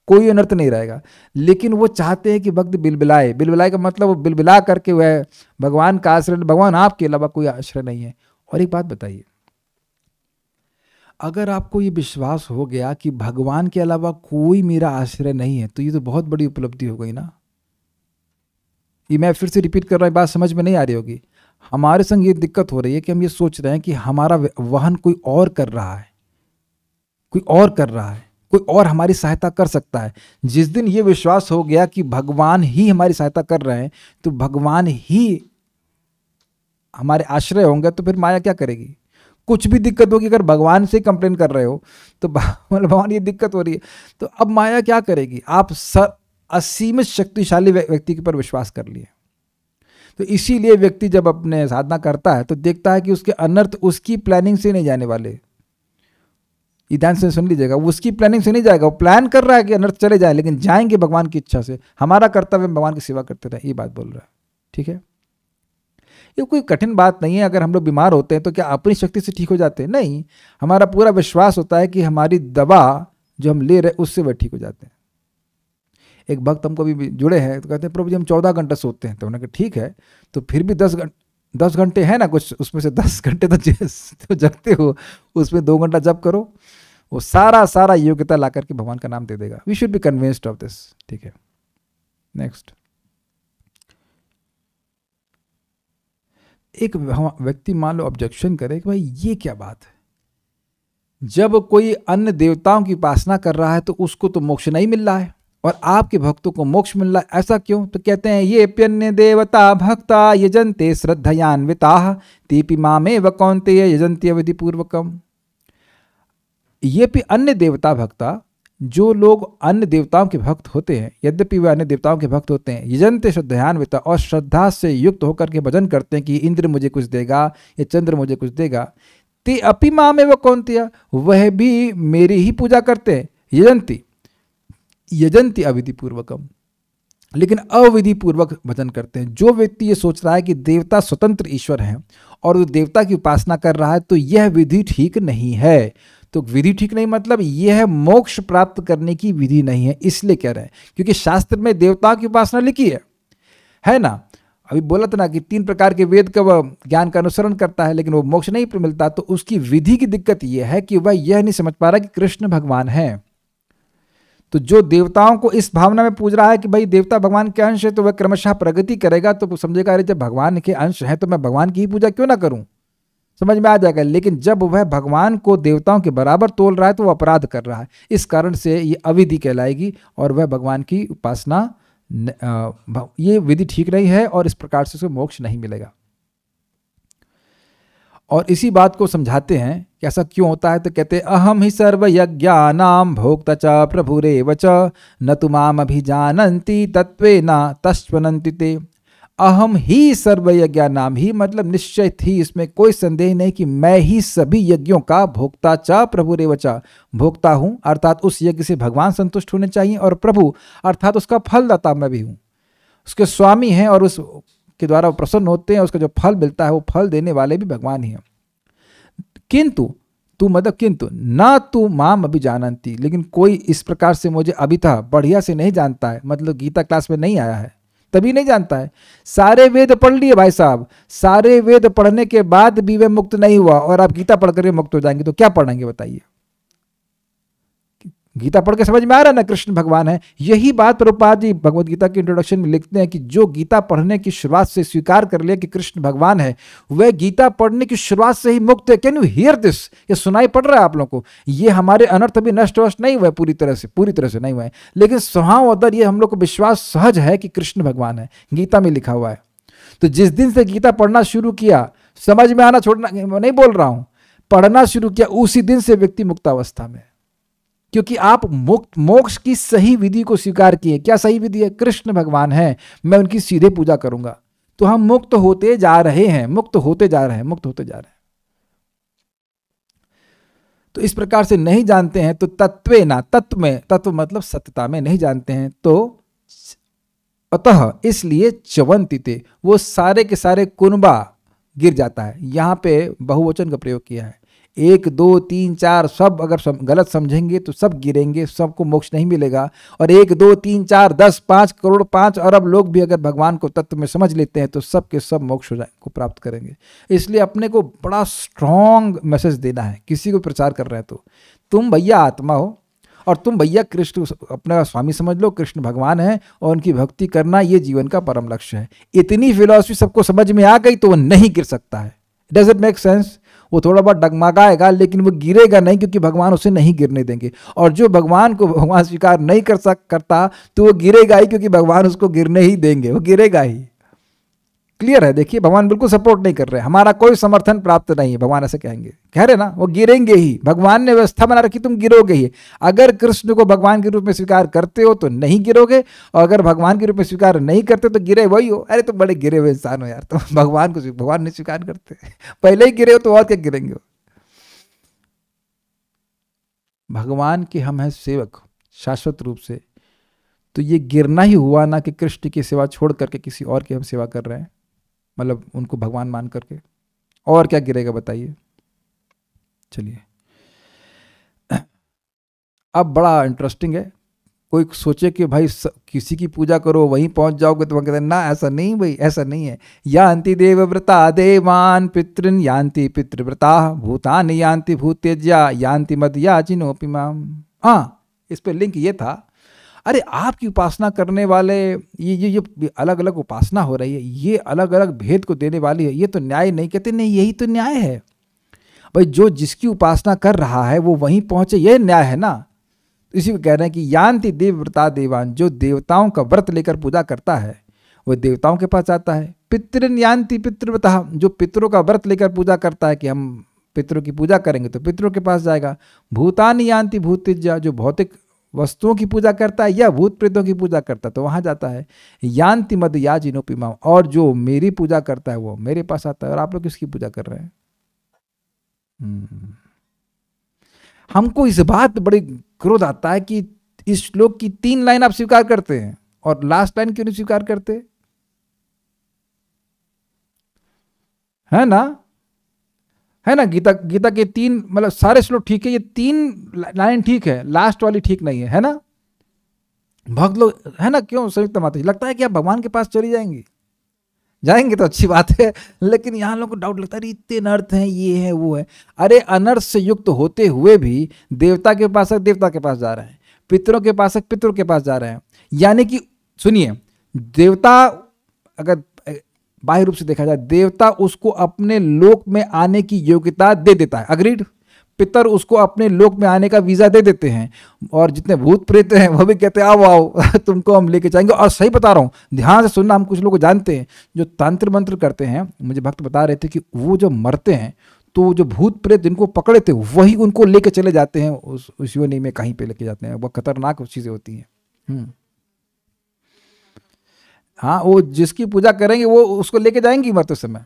कोई अनर्थ नहीं रहेगा। लेकिन वो चाहते हैं कि भक्त बिलबिलाए का मतलब वो बिलबिला करके वह भगवान का आश्रय, भगवान आपके अलावा कोई आश्रय नहीं है। और एक बात बताइए, अगर आपको ये विश्वास हो गया कि भगवान के अलावा कोई मेरा आश्रय नहीं है, तो ये तो बहुत बड़ी उपलब्धि हो गई ना। ये मैं फिर से रिपीट कर रहा हूँ, बात समझ में नहीं आ रही होगी। हमारे संग ये दिक्कत हो रही है कि हम ये सोच रहे हैं कि हमारा वहन कोई और कर रहा है, कोई और हमारी सहायता कर सकता है। जिस दिन ये विश्वास हो गया कि भगवान ही हमारी सहायता कर रहे हैं, तो भगवान ही हमारे आश्रय होंगे, तो फिर माया क्या करेगी? कुछ भी दिक्कत होगी, अगर भगवान से कंप्लेन कर रहे हो तो भगवान ये दिक्कत हो रही है, तो अब माया क्या करेगी? आप असीमित शक्तिशाली व्यक्ति के ऊपर विश्वास कर लिए। तो इसीलिए व्यक्ति जब अपने साधना करता है तो देखता है कि उसके अनर्थ उसकी प्लानिंग से नहीं जाने वाले। ये ध्यान से सुन लीजिएगा, वो उसकी प्लानिंग से नहीं जाएगा, वो प्लान कर रहा है कि अनर्थ चले जाए, लेकिन जाएंगे भगवान की इच्छा से। हमारा कर्तव्य भगवान की सेवा करते रहे, ये बात बोल रहा है। ठीक है, ये कोई कठिन बात नहीं है। अगर हम लोग बीमार होते हैं तो क्या अपनी शक्ति से ठीक हो जाते हैं? नहीं, हमारा पूरा विश्वास होता है कि हमारी दवा जो हम ले रहे हैं उससे वह ठीक हो जाते हैं। एक भक्त हमको भी जुड़े हैं, तो कहते हैं प्रभु जी हम 14 घंटा सोते हैं। तो उन्होंने कहा ठीक है, तो फिर भी 10 घंटे है ना कुछ, उसमें से 10 घंटे तो जगते हो, उसमें 2 घंटा जप करो, वो सारा योग्यता ला करके भगवान का नाम दे देगा। We should be convinced of this. ठीक है, नेक्स्ट। एक व्यक्ति मान लो ऑब्जेक्शन करे कि भाई ये क्या बात है, जब कोई अन्य देवताओं की उपासना कर रहा है तो उसको तो मोक्ष नहीं मिल रहा है और आपके भक्तों को मोक्ष मिल रहा है, ऐसा क्यों? तो कहते हैं ये प्यन्य देवता भक्ता यजन्ते श्रद्धयान्विताः तेपि मामेव कौन्तेय यजन्ति अविधि पूर्वकम। ये भी अन्य देवता भक्ता जो लोग अन्य देवताओं के भक्त होते हैं, यद्यपि वे अन्य देवताओं के भक्त होते हैं, यजन्ते श्रद्धयान्विता, और श्रद्धा से युक्त होकर के भजन करते हैं कि इंद्र मुझे कुछ देगा या चंद्र मुझे कुछ देगा, ते अपि माम एव कौन्तेय, वह भी मेरी ही पूजा करते हैं। यजंती यजंती अविधि पूर्वकम, लेकिन अविधि पूर्वक भजन करते हैं। जो व्यक्ति ये सोच रहा है कि देवता स्वतंत्र ईश्वर हैं और वो देवता की उपासना कर रहा है, तो यह विधि ठीक नहीं है। तो विधि ठीक नहीं मतलब यह मोक्ष प्राप्त करने की विधि नहीं है, इसलिए कह रहे हैं क्योंकि शास्त्र में देवताओं की उपासना लिखी है ना। अभी बोला था ना कि 3 प्रकार के वेद का वह ज्ञान का अनुसरण करता है, लेकिन वो मोक्ष नहीं मिलता। तो उसकी विधि की दिक्कत यह है कि वह यह नहीं समझ पा रहा कि कृष्ण भगवान है। तो जो देवताओं को इस भावना में पूज रहा है कि भाई देवता भगवान के अंश है, तो वह क्रमशः प्रगति करेगा, तो समझेगा अरे जब भगवान के अंश है तो मैं भगवान की ही पूजा क्यों ना करूं, समझ में आ जाएगा। लेकिन जब वह भगवान को देवताओं के बराबर तोल रहा है तो वह अपराध कर रहा है। इस कारण से ये अविधि कहलाएगी और वह भगवान की उपासना, ये विधि ठीक नहीं है और इस प्रकार से उसे मोक्ष नहीं मिलेगा। और इसी बात को समझाते हैं कि ऐसा क्यों होता है। तो कहते हैं अहम ही सर्व यज्ञानाम भोक्ता च प्रभुरेव च न तु माम अभिजानन्ति तत्वेन तस्वनन्ति ते। अहम ही सर्व यज्ञानाम, ही मतलब निश्चित ही, इसमें कोई संदेह नहीं कि मैं ही सभी यज्ञों का भोक्ता च प्रभुरेव च, भोक्ता हूँ, अर्थात उस यज्ञ से भगवान संतुष्ट होने चाहिए, और प्रभु अर्थात उसका फलदाता मैं भी हूँ, उसके स्वामी हैं और उस के द्वारा प्रसन्न होते हैं, उसका जो फल मिलता है वो फल देने वाले भी भगवान ही हैं। किंतु तू मतलब किंतु ना तू माम अभी जानती, लेकिन कोई इस प्रकार से मुझे अभी था बढ़िया से नहीं जानता है, मतलब गीता क्लास में नहीं आया है तभी नहीं जानता है। सारे वेद पढ़ लिए भाई साहब, सारे वेद पढ़ने के बाद भी वे मुक्त नहीं हुआ और आप गीता पढ़ कर मुक्त हो जाएंगे, तो क्या पढ़ेंगे बताइए। गीता पढ़ के समझ में आ रहा है ना कृष्ण भगवान है। यही बात प्रभुपाद जी भगवद गीता के इंट्रोडक्शन में लिखते हैं कि जो गीता पढ़ने की शुरुआत से स्वीकार कर लिया कि कृष्ण भगवान है, वह गीता पढ़ने की शुरुआत से ही मुक्त है। Can you here this? ये सुनाई पड़ रहा है आप लोगों को? ये हमारे अनर्थ अभी नष्ट वष्ट नहीं हुआ है, पूरी तरह से नहीं हुआ है, लेकिन स्वभाव अदर ये हम लोग को विश्वास सहज है कि कृष्ण भगवान है, गीता में लिखा हुआ है। तो जिस दिन से गीता पढ़ना शुरू किया, समझ में आना छोड़ना नहीं बोल रहा हूं, पढ़ना शुरू किया, उसी दिन से व्यक्ति मुक्तावस्था में, क्योंकि आप मुक्त मोक्ष की सही विधि को स्वीकार किए। क्या सही विधि है? कृष्ण भगवान है, मैं उनकी सीधे पूजा करूंगा। तो हम मुक्त होते जा रहे हैं, मुक्त होते जा रहे हैं, मुक्त होते जा रहे हैं। तो इस प्रकार से नहीं जानते हैं तो तत्वे ना, तत्व में, तत्व मतलब सत्यता में नहीं जानते हैं, तो अतः इसलिए च्यवन्ति, वो सारे के सारे कुनबा गिर जाता है। यहां पे बहुवचन का प्रयोग किया है। 1 2 3 4 सब अगर गलत समझेंगे तो सब गिरेंगे, सबको मोक्ष नहीं मिलेगा। और 1 2 3 4 10 5 करोड़ 5 अरब लोग भी अगर भगवान को तत्व में समझ लेते हैं तो सब के सब मोक्ष को प्राप्त करेंगे। इसलिए अपने को बड़ा स्ट्रॉन्ग मैसेज देना है। किसी को प्रचार कर रहे हैं तो तुम भैया आत्मा हो और तुम भैया कृष्ण अपना स्वामी समझ लो, कृष्ण भगवान है और उनकी भक्ति करना ये जीवन का परम लक्ष्य है। इतनी फिलॉसफी सबको समझ में आ गई तो वो नहीं गिर सकता है। Does it make sense? वो थोड़ा बहुत डगमगाएगा लेकिन वो गिरेगा नहीं, क्योंकि भगवान उसे नहीं गिरने देंगे। और जो भगवान को भगवान स्वीकार नहीं करता तो वो गिरेगा ही, क्योंकि भगवान उसको गिरने ही देंगे, वो गिरेगा ही। क्लियर है? देखिए भगवान बिल्कुल सपोर्ट नहीं कर रहे, हमारा कोई समर्थन प्राप्त नहीं है, भगवान ऐसे कहेंगे, कह रहे ना, वो गिरेंगे ही। भगवान ने व्यवस्था बना रखी, तुम गिरोगे ही। अगर कृष्ण को भगवान के रूप में स्वीकार करते हो तो नहीं गिरोगे, और अगर भगवान के रूप में स्वीकार नहीं करते तो गिरे वही हो। अरे तुम बड़े गिरे हुए इंसान हो यार, तुम भगवान को भगवान नहीं स्वीकार करते, पहले ही गिरे हो तो और क्या गिरेंगे। भगवान के हम हैं सेवक शाश्वत रूप से, तो ये गिरना ही हुआ ना कि कृष्ण की सेवा छोड़ करके किसी और की हम सेवा कर रहे हैं, मतलब उनको भगवान मान करके। और क्या गिरेगा बताइए। चलिए अब बड़ा इंटरेस्टिंग है। कोई सोचे कि भाई किसी की पूजा करो वहीं पहुंच जाओगे, तो कहते हैं ना ऐसा नहीं भाई, ऐसा नहीं है। यान्ति देवव्रता देवान पितृन यान्ति पितृव्रता भूतान यान्ति भूतेज्या यान्ति मद याचिनोपि माम। हाँ, इस पे लिंक ये था। अरे आपकी उपासना करने वाले ये अलग अलग उपासना हो रही है, ये अलग अलग भेद को देने वाली है, ये तो न्याय नहीं। कहते नहीं, यही तो न्याय है भाई। जो जिसकी उपासना कर रहा है वो वहीं पहुंचे, यह न्याय है ना। इसी को कह रहे हैं कि यान्ति देवव्रता देवान, जो देवताओं का व्रत लेकर पूजा करता है वह देवताओं के पास आता है। पितृन यान्ति पितृव्रता, जो पितरों का व्रत लेकर पूजा करता है कि हम पितरों की पूजा करेंगे तो पितरों के पास जाएगा। भूतान यान्ति भूतिज्या, जो भौतिक वस्तुओं की पूजा करता है या भूत प्रेतों की पूजा करता है तो वहां जाता है। यान्ति मद याजिनोपिमा, और जो मेरी पूजा करता है वो मेरे पास आता है। और आप लोग किसकी पूजा कर रहे हैं? हमको इस बात पे बड़ी क्रोध आता है कि इस श्लोक की 3 लाइन आप स्वीकार करते हैं और लास्ट लाइन क्यों नहीं स्वीकार करते? है ना, है ना। गीता के 3 मतलब सारे श्लोक ठीक है, ये 3 लाइन ठीक है, लास्ट वाली ठीक नहीं है ना। भक्त लोग है ना, क्यों संयुक्त माता जी लगता है कि आप भगवान के पास चली जाएंगी? जाएंगे तो अच्छी बात है, लेकिन यहाँ लोगों को डाउट लगता है इतने अनर्थ हैं, ये है वो है। अरे अनर्थ से युक्त होते हुए भी देवता के पास देवता के पास जा रहे हैं, पितरों के पास पितरों के पास जा रहे हैं। यानी कि सुनिए, देवता अगर बाह्य रूप से देखा जाए, देवता उसको अपने लोक में आने की योग्यता दे देता है, अग्रीड। पितर उसको अपने लोक में आने का वीजा दे देते हैं, और जितने भूत प्रेत हैं वो भी कहते हैं आओ आओ तुमको हम लेके जाएंगे। और सही बता रहा हूँ, ध्यान से सुनना, हम कुछ लोग को जानते हैं जो तंत्र मंत्र करते हैं। मुझे भक्त बता रहे थे कि वो जब मरते हैं तो जो भूत प्रेत जिनको पकड़े थे वही उनको लेके चले जाते हैं, उस योनि में कहीं पे लेके जाते हैं। वो खतरनाक चीजें होती हैं। हाँ, वो जिसकी पूजा करेंगे वो उसको लेके जाएंगी मरते समय।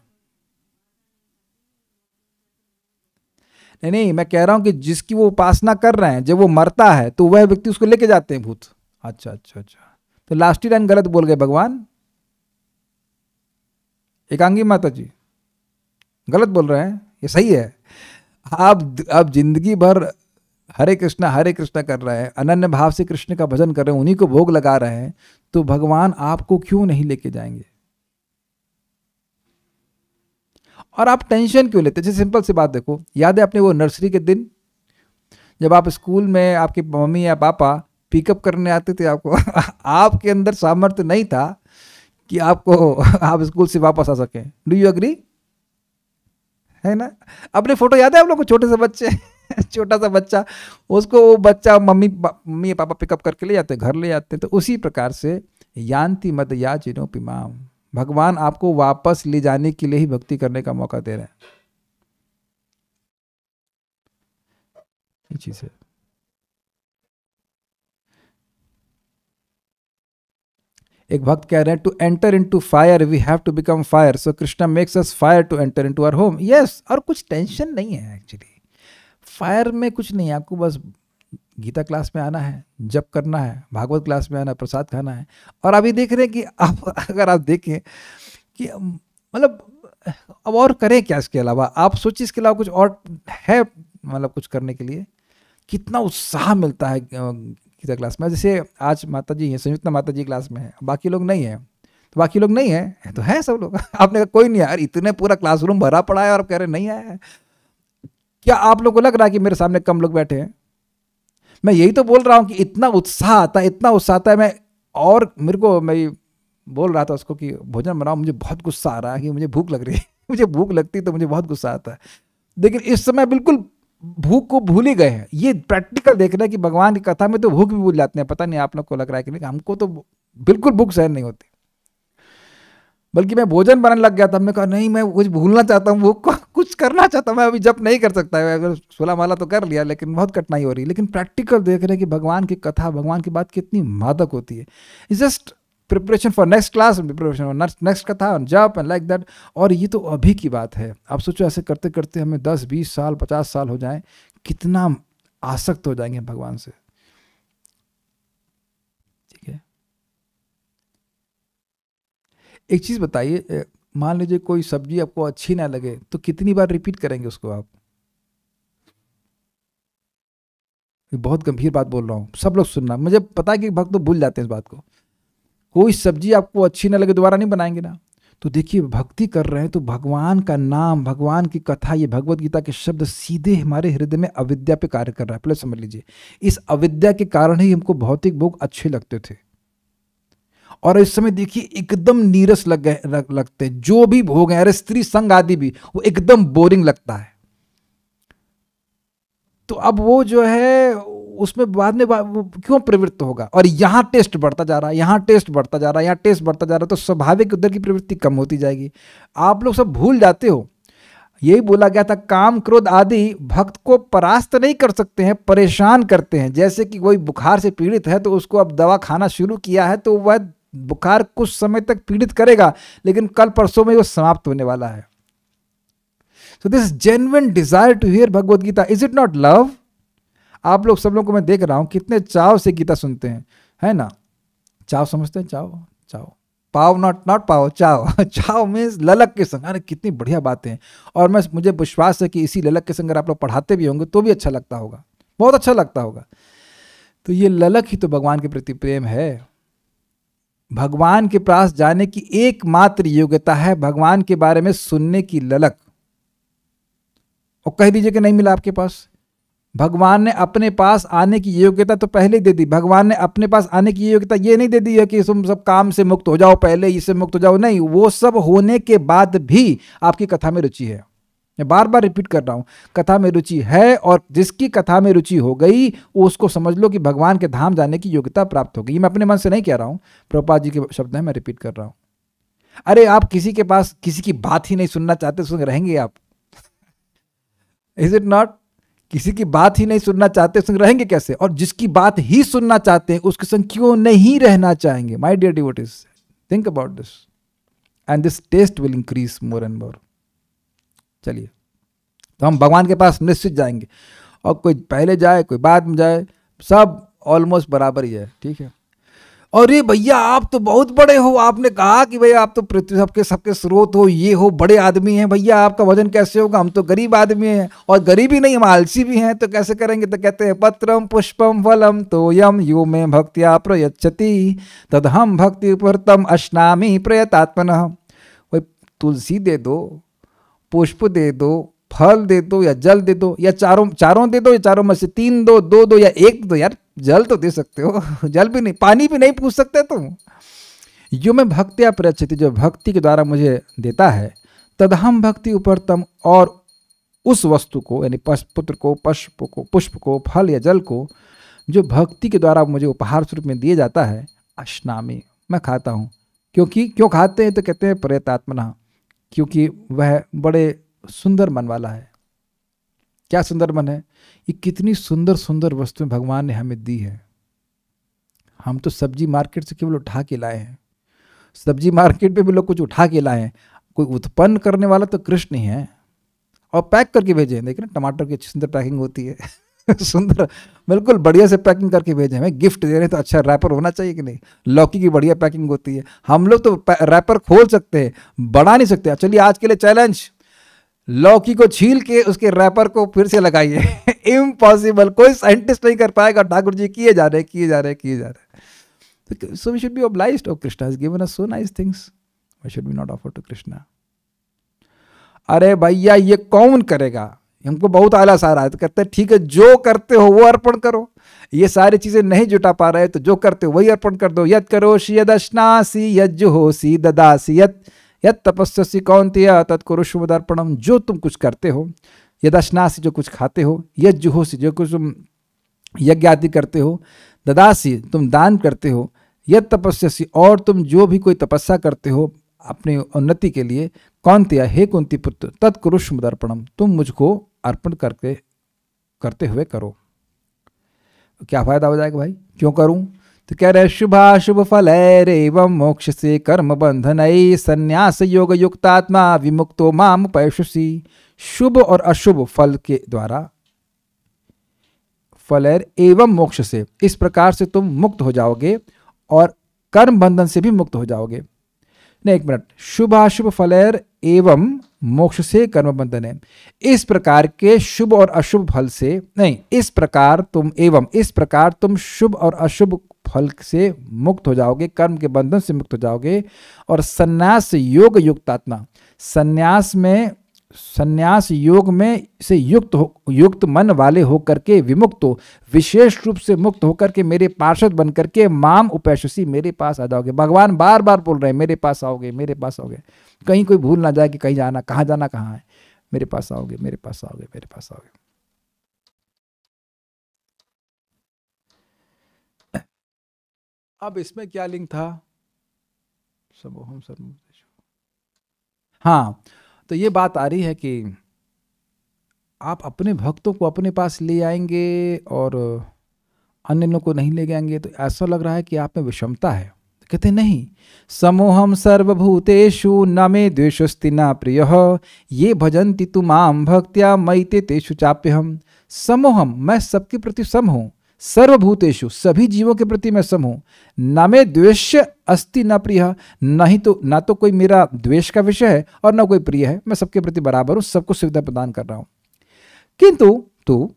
नहीं, मैं कह रहा हूं कि जिसकी वो उपासना कर रहे हैं, जब वो मरता है तो वह व्यक्ति उसको लेके जाते हैं भूत। अच्छा, तो लास्ट लाइन गलत बोल गए भगवान। एकांगी माता जी गलत बोल रहे हैं, ये सही है। आप जिंदगी भर हरे कृष्णा कर रहे हैं, अनन्य भाव से कृष्ण का भजन कर रहे हैं, उन्हीं को भोग लगा रहे हैं, तो भगवान आपको क्यों नहीं लेके जाएंगे? और आप टेंशन क्यों लेते? जैसे सिंपल सी बात देखो, याद है अपने वो नर्सरी के दिन जब आप स्कूल में आपके मम्मी या पापा पिकअप करने आते थे आपको आपके अंदर सामर्थ्य नहीं था कि आप स्कूल से वापस आ सकें। Do you agree? है ना। अपने फोटो याद है आप लोग को, छोटे से बच्चे छोटा सा बच्चा, उसको वो बच्चा मम्मी पापा पिकअप करके ले जाते, घर ले जाते। तो उसी प्रकार से यान्ति मद याजिनोपिमाम, भगवान आपको वापस ले जाने के लिए ही भक्ति करने का मौका दे रहे हैं। ये चीज है। एक भक्त कह रहे हैं, to enter into fire we have to become fire, so Krishna makes us fire to enter into our home. Yes, और कुछ टेंशन नहीं है एक्चुअली। फायर में कुछ नहीं है, आपको बस गीता क्लास में आना है, जप करना है, भागवत क्लास में आना है, प्रसाद खाना है। और अभी देख रहे हैं कि अगर आप देखें कि मतलब अब और करें क्या इसके अलावा? आप सोचिए इसके अलावा कुछ और है मतलब कुछ करने के लिए? कितना उत्साह मिलता है गीता क्लास में। जैसे आज माता जी हैं, संयुक्त माता जी क्लास में है, बाकी लोग नहीं है, तो बाकी लोग नहीं है तो है सब लोग आपने कहा कोई नहीं यार, इतने पूरा क्लासरूम भरा पड़ा है और आप कह रहे नहीं आया है। क्या आप लोग को लग रहा है कि मेरे सामने कम लोग बैठे हैं? मैं यही तो बोल रहा हूं कि इतना उत्साह आता है, इतना उत्साह आता है। मैं बोल रहा था उसको कि भोजन बनाओ, मुझे बहुत गुस्सा आ रहा है कि मुझे भूख लग रही है मुझे भूख लगती तो मुझे बहुत गुस्सा आता है, लेकिन इस समय बिल्कुल भूख को भूल ही गए हैं। ये प्रैक्टिकल देख रहे हैं कि भगवान की कथा में तो भूख भी भूल जाते हैं। पता नहीं आप लोग को लग रहा है कि नहीं, हमको तो बिल्कुल भूख सहन नहीं होती। बल्कि मैं भोजन बनाने लग गया था, मैं कहा नहीं, मैं कुछ भूलना चाहता हूँ, भूख को कुछ करना चाहता हूँ। मैं अभी जप नहीं कर सकता है, अगर 16 माला तो कर लिया, लेकिन बहुत कठिनाई हो रही है। लेकिन प्रैक्टिकल देख रहे हैं कि भगवान की कथा, भगवान की बात कितनी मादक होती है। It's just preparation for next class, preparation for next कथा, जप एंड लाइक दैट। और ये तो अभी की बात है। आप सोचो ऐसे करते करते हमें 10, 20 साल, 50 साल हो जाए, कितना आसक्त हो जाएंगे भगवान से। ठीक है, एक चीज बताइए, मान लीजिए कोई सब्जी आपको अच्छी ना लगे तो कितनी बार रिपीट करेंगे उसको आप? बहुत गंभीर बात बोल रहा हूं, सब लोग सुनना। मुझे पता है कि भक्त तो भूल जाते हैं इस बात को। कोई सब्जी आपको अच्छी ना लगे दोबारा नहीं बनाएंगे ना। तो देखिए, भक्ति कर रहे हैं तो भगवान का नाम, भगवान की कथा, ये भगवत गीता के शब्द सीधे हमारे हृदय में अविद्या पे कार्य कर रहा है। पहले समझ लीजिए, इस अविद्या के कारण ही हमको भौतिक भोग अच्छे लगते थे, और इस समय देखिए एकदम नीरस लगते हैं। जो भी भोग है, अरे स्त्री संग आदि भी, वो एकदम बोरिंग लगता है। तो अब वो जो है उसमें बाद में वो क्यों प्रवृत्त होगा? और यहाँ टेस्ट बढ़ता जा रहा है, यहाँ टेस्ट बढ़ता जा रहा है, यहाँ टेस्ट बढ़ता जा रहा है, तो स्वाभाविक उधर की प्रवृत्ति कम होती जाएगी। आप लोग सब भूल जाते हो। यही बोला गया था, काम क्रोध आदि भक्त को परास्त नहीं कर सकते हैं, परेशान करते हैं। जैसे कि कोई बुखार से पीड़ित है तो उसको अब दवा खाना शुरू किया है तो वह बुखार कुछ समय तक पीड़ित करेगा, लेकिन कल परसों में वो समाप्त होने वाला है। So this genuine desire to hear Bhagavad Gita, is it not love? आप लोग सब लोग को मैं देख रहा हूं कितने चाव से गीता सुनते हैं, है ना? चाव समझते हैं? चाव, चाव, पाव, नॉट पाव, चाव। चाव मीन्स ललक के संग। अरे कितनी बढ़िया बातें हैं। और मुझे विश्वास है कि इसी ललक के संग आप लोग पढ़ाते भी होंगे तो भी अच्छा लगता होगा, बहुत अच्छा लगता होगा। तो ये ललक ही तो भगवान के प्रति प्रेम है। भगवान के पास जाने की एकमात्र योग्यता है भगवान के बारे में सुनने की ललक। और कह दीजिए कि नहीं मिला आपके पास, भगवान ने अपने पास आने की योग्यता तो पहले ही दे दी। भगवान ने अपने पास आने की योग्यता ये नहीं दे दी है कि तुम सब काम से मुक्त हो जाओ, पहले इससे मुक्त हो जाओ, नहीं, वो सब होने के बाद भी आपकी कथा में रुचि है। मैं बार बार रिपीट कर रहा हूं, कथा में रुचि है, और जिसकी कथा में रुचि हो गई वो उसको समझ लो कि भगवान के धाम जाने की योग्यता प्राप्त हो गई। मैं अपने मन से नहीं कह रहा हूं, प्रभुपाद जी के शब्द हैं, मैं रिपीट कर रहा हूं। अरे आप किसी के पास किसी की बात ही नहीं सुनना चाहते, सुन रहेंगे आप? Is it not? किसी की बात ही नहीं सुनना चाहते, संग रहेंगे कैसे? और जिसकी बात ही सुनना चाहते हैं उसके संग क्यों नहीं रहना चाहेंगे? My dear devotees, think about this and this taste will increase more and more. चलिए, तो हम भगवान के पास निश्चित जाएंगे, और कोई पहले जाए कोई बाद में जाए, सब ऑलमोस्ट बराबर ही है, ठीक है। अरे भैया आप तो बहुत बड़े हो, आपने कहा कि भैया आप तो पृथ्वी सबके सबके स्रोत हो, ये हो, बड़े आदमी हैं, भैया आपका वजन कैसे होगा? हम तो गरीब आदमी हैं, और गरीब ही नहीं हम आलसी भी हैं, तो कैसे करेंगे? तो कहते हैं पत्रम पुष्पम फलम तोयम यो में भक्त्या प्रयच्छति तदहम भक्ति उपरतम अश्नामि प्रयतात्मनः। वही तुलसी दे दो, पुष्प दे दो, फल दे दो, या जल दे दो, या चारों दे दो, या चारों में से 3 दो, 2 दो, या 1 दो। यार जल तो दे सकते हो, जल भी नहीं, पानी भी नहीं पूछ सकते तुम। यो मैं भक्त्या प्रयच्छति, जो भक्ति के द्वारा मुझे देता है, तदहम भक्ति उपरतम, और उस वस्तु को यानी पुत्र को, पुष्प को, फल या जल को जो भक्ति के द्वारा मुझे उपहार स्वरूप में दिया जाता है, अश्नामी, मैं खाता हूँ। क्यों खाते हैं? तो कहते हैं प्रयतात्मना, क्योंकि वह बड़े सुंदर मन वाला है। क्या सुंदर मन है? ये कितनी सुंदर सुंदर वस्तुएं भगवान ने हमें दी है। हम तो सब्जी मार्केट से केवल उठा के लाए हैं, सब्जी मार्केट पे भी लोग कुछ उठा के लाए हैं, कोई उत्पन्न करने वाला तो कृष्ण ही है, और पैक करके भेजे हैं। देखिए ना, टमाटर की अच्छी सुंदर पैकिंग होती है सुंदर, बिल्कुल बढ़िया से पैकिंग करके भेजे हैं। गिफ्ट दे रहे हैं तो अच्छा रैपर होना चाहिए कि नहीं? लौकी की बढ़िया पैकिंग होती है। हम लोग तो रैपर खोल सकते हैं, बढ़ा नहीं सकते। चलिए आज के लिए चैलेंज, लौकी को छील के उसके रैपर को फिर से लगाइए। इम्पॉसिबल, कोई साइंटिस्ट नहीं कर पाएगा। ठाकुर जी किए जा रहे। So we should be obliged. Oh, Krishna has given us so nice things. Why should we not offer to Krishna? अरे भैया ये कौन करेगा? हमको बहुत आलस आ रहा है, तो कहते हैं ठीक है, जो करते हो वो अर्पण करो। ये सारी चीजें नहीं जुटा पा रहे तो जो करते हो वही अर्पण कर दो। यद करोषि यदश्नासि यज्जुहोसि ददासि यद तपस्यसि कौन्तेय तत्कुरुष्व मदर्पणम। जो तुम कुछ करते हो, यदश्नासि जो कुछ खाते हो, यज्जुहोसि जो कुछ तुम यज्ञ आदि करते हो, ददासी तुम दान करते हो, यद तपस्यसि और तुम जो भी कोई तपस्या करते हो अपनी उन्नति के लिए, कौन्तेय हे कुंती पुत्र, तत्कुरुष्व मदर्पणम तुम मुझको अर्पण करते हुए करो। क्या फायदा हो जाएगा भाई? क्यों करूं? तो कह रहे शुभाशुभ फलैरेवं मोक्ष से कर्म बंधनैः संन्यास योग युक्तात्मा विमुक्तो माम उपैषसि। शुभ और अशुभ फल के द्वारा, फलैर एवं मोक्ष से, इस प्रकार से तुम मुक्त हो जाओगे और कर्म बंधन से भी मुक्त हो जाओगे। नहीं, एक मिनट, शुभाशुभ फलैर एवं मोक्ष से कर्म बंधन है। इस प्रकार के शुभ और अशुभ फल से नहीं, इस प्रकार तुम शुभ और अशुभ फल से मुक्त हो जाओगे, कर्म के बंधन से मुक्त हो जाओगे। और संन्यास योग युक्तात्मा, संन्यास योग में से युक्त मन वाले होकर के विमुक्त हो, विशेष रूप से मुक्त होकर के मेरे पार्षद बन करके माम उपैषसि, मेरे पास आ जाओगे। भगवान बार बार बोल रहे हैं मेरे पास आओगे, मेरे पास आओगे। कहीं कोई भूल ना जाए कि कहीं जाना, कहाँ जाना कहाँ है। मेरे पास आओगे, मेरे पास आओगे, मेरे पास आओगे। अब इसमें क्या लिंक था? सबोहम सर्वभूतेषु। हाँ, तो ये बात आ रही है कि आप अपने भक्तों को अपने पास ले आएंगे और अन्य को नहीं ले जाएंगे, तो ऐसा लग रहा है कि आप में विषमता है। कहते नहीं, समोहम सर्वभूतेषु न मे द्वेषस्ति न प्रियः ये भजन्ति तु मां भक्त्या मयि ते तेषु चाप्यहम्। समोहम, मैं सबके प्रति सम हूँ, सर्वभूतेषु, सभी जीवों के प्रति मैं सम हूँ, न मे द्वेष अस्ति न प्रिय, नहीं तो ना तो कोई मेरा द्वेष का विषय है और न कोई प्रिय है, मैं सबके प्रति बराबर हूँ, सबको सुविधा प्रदान कर रहा हूँ। किंतु तू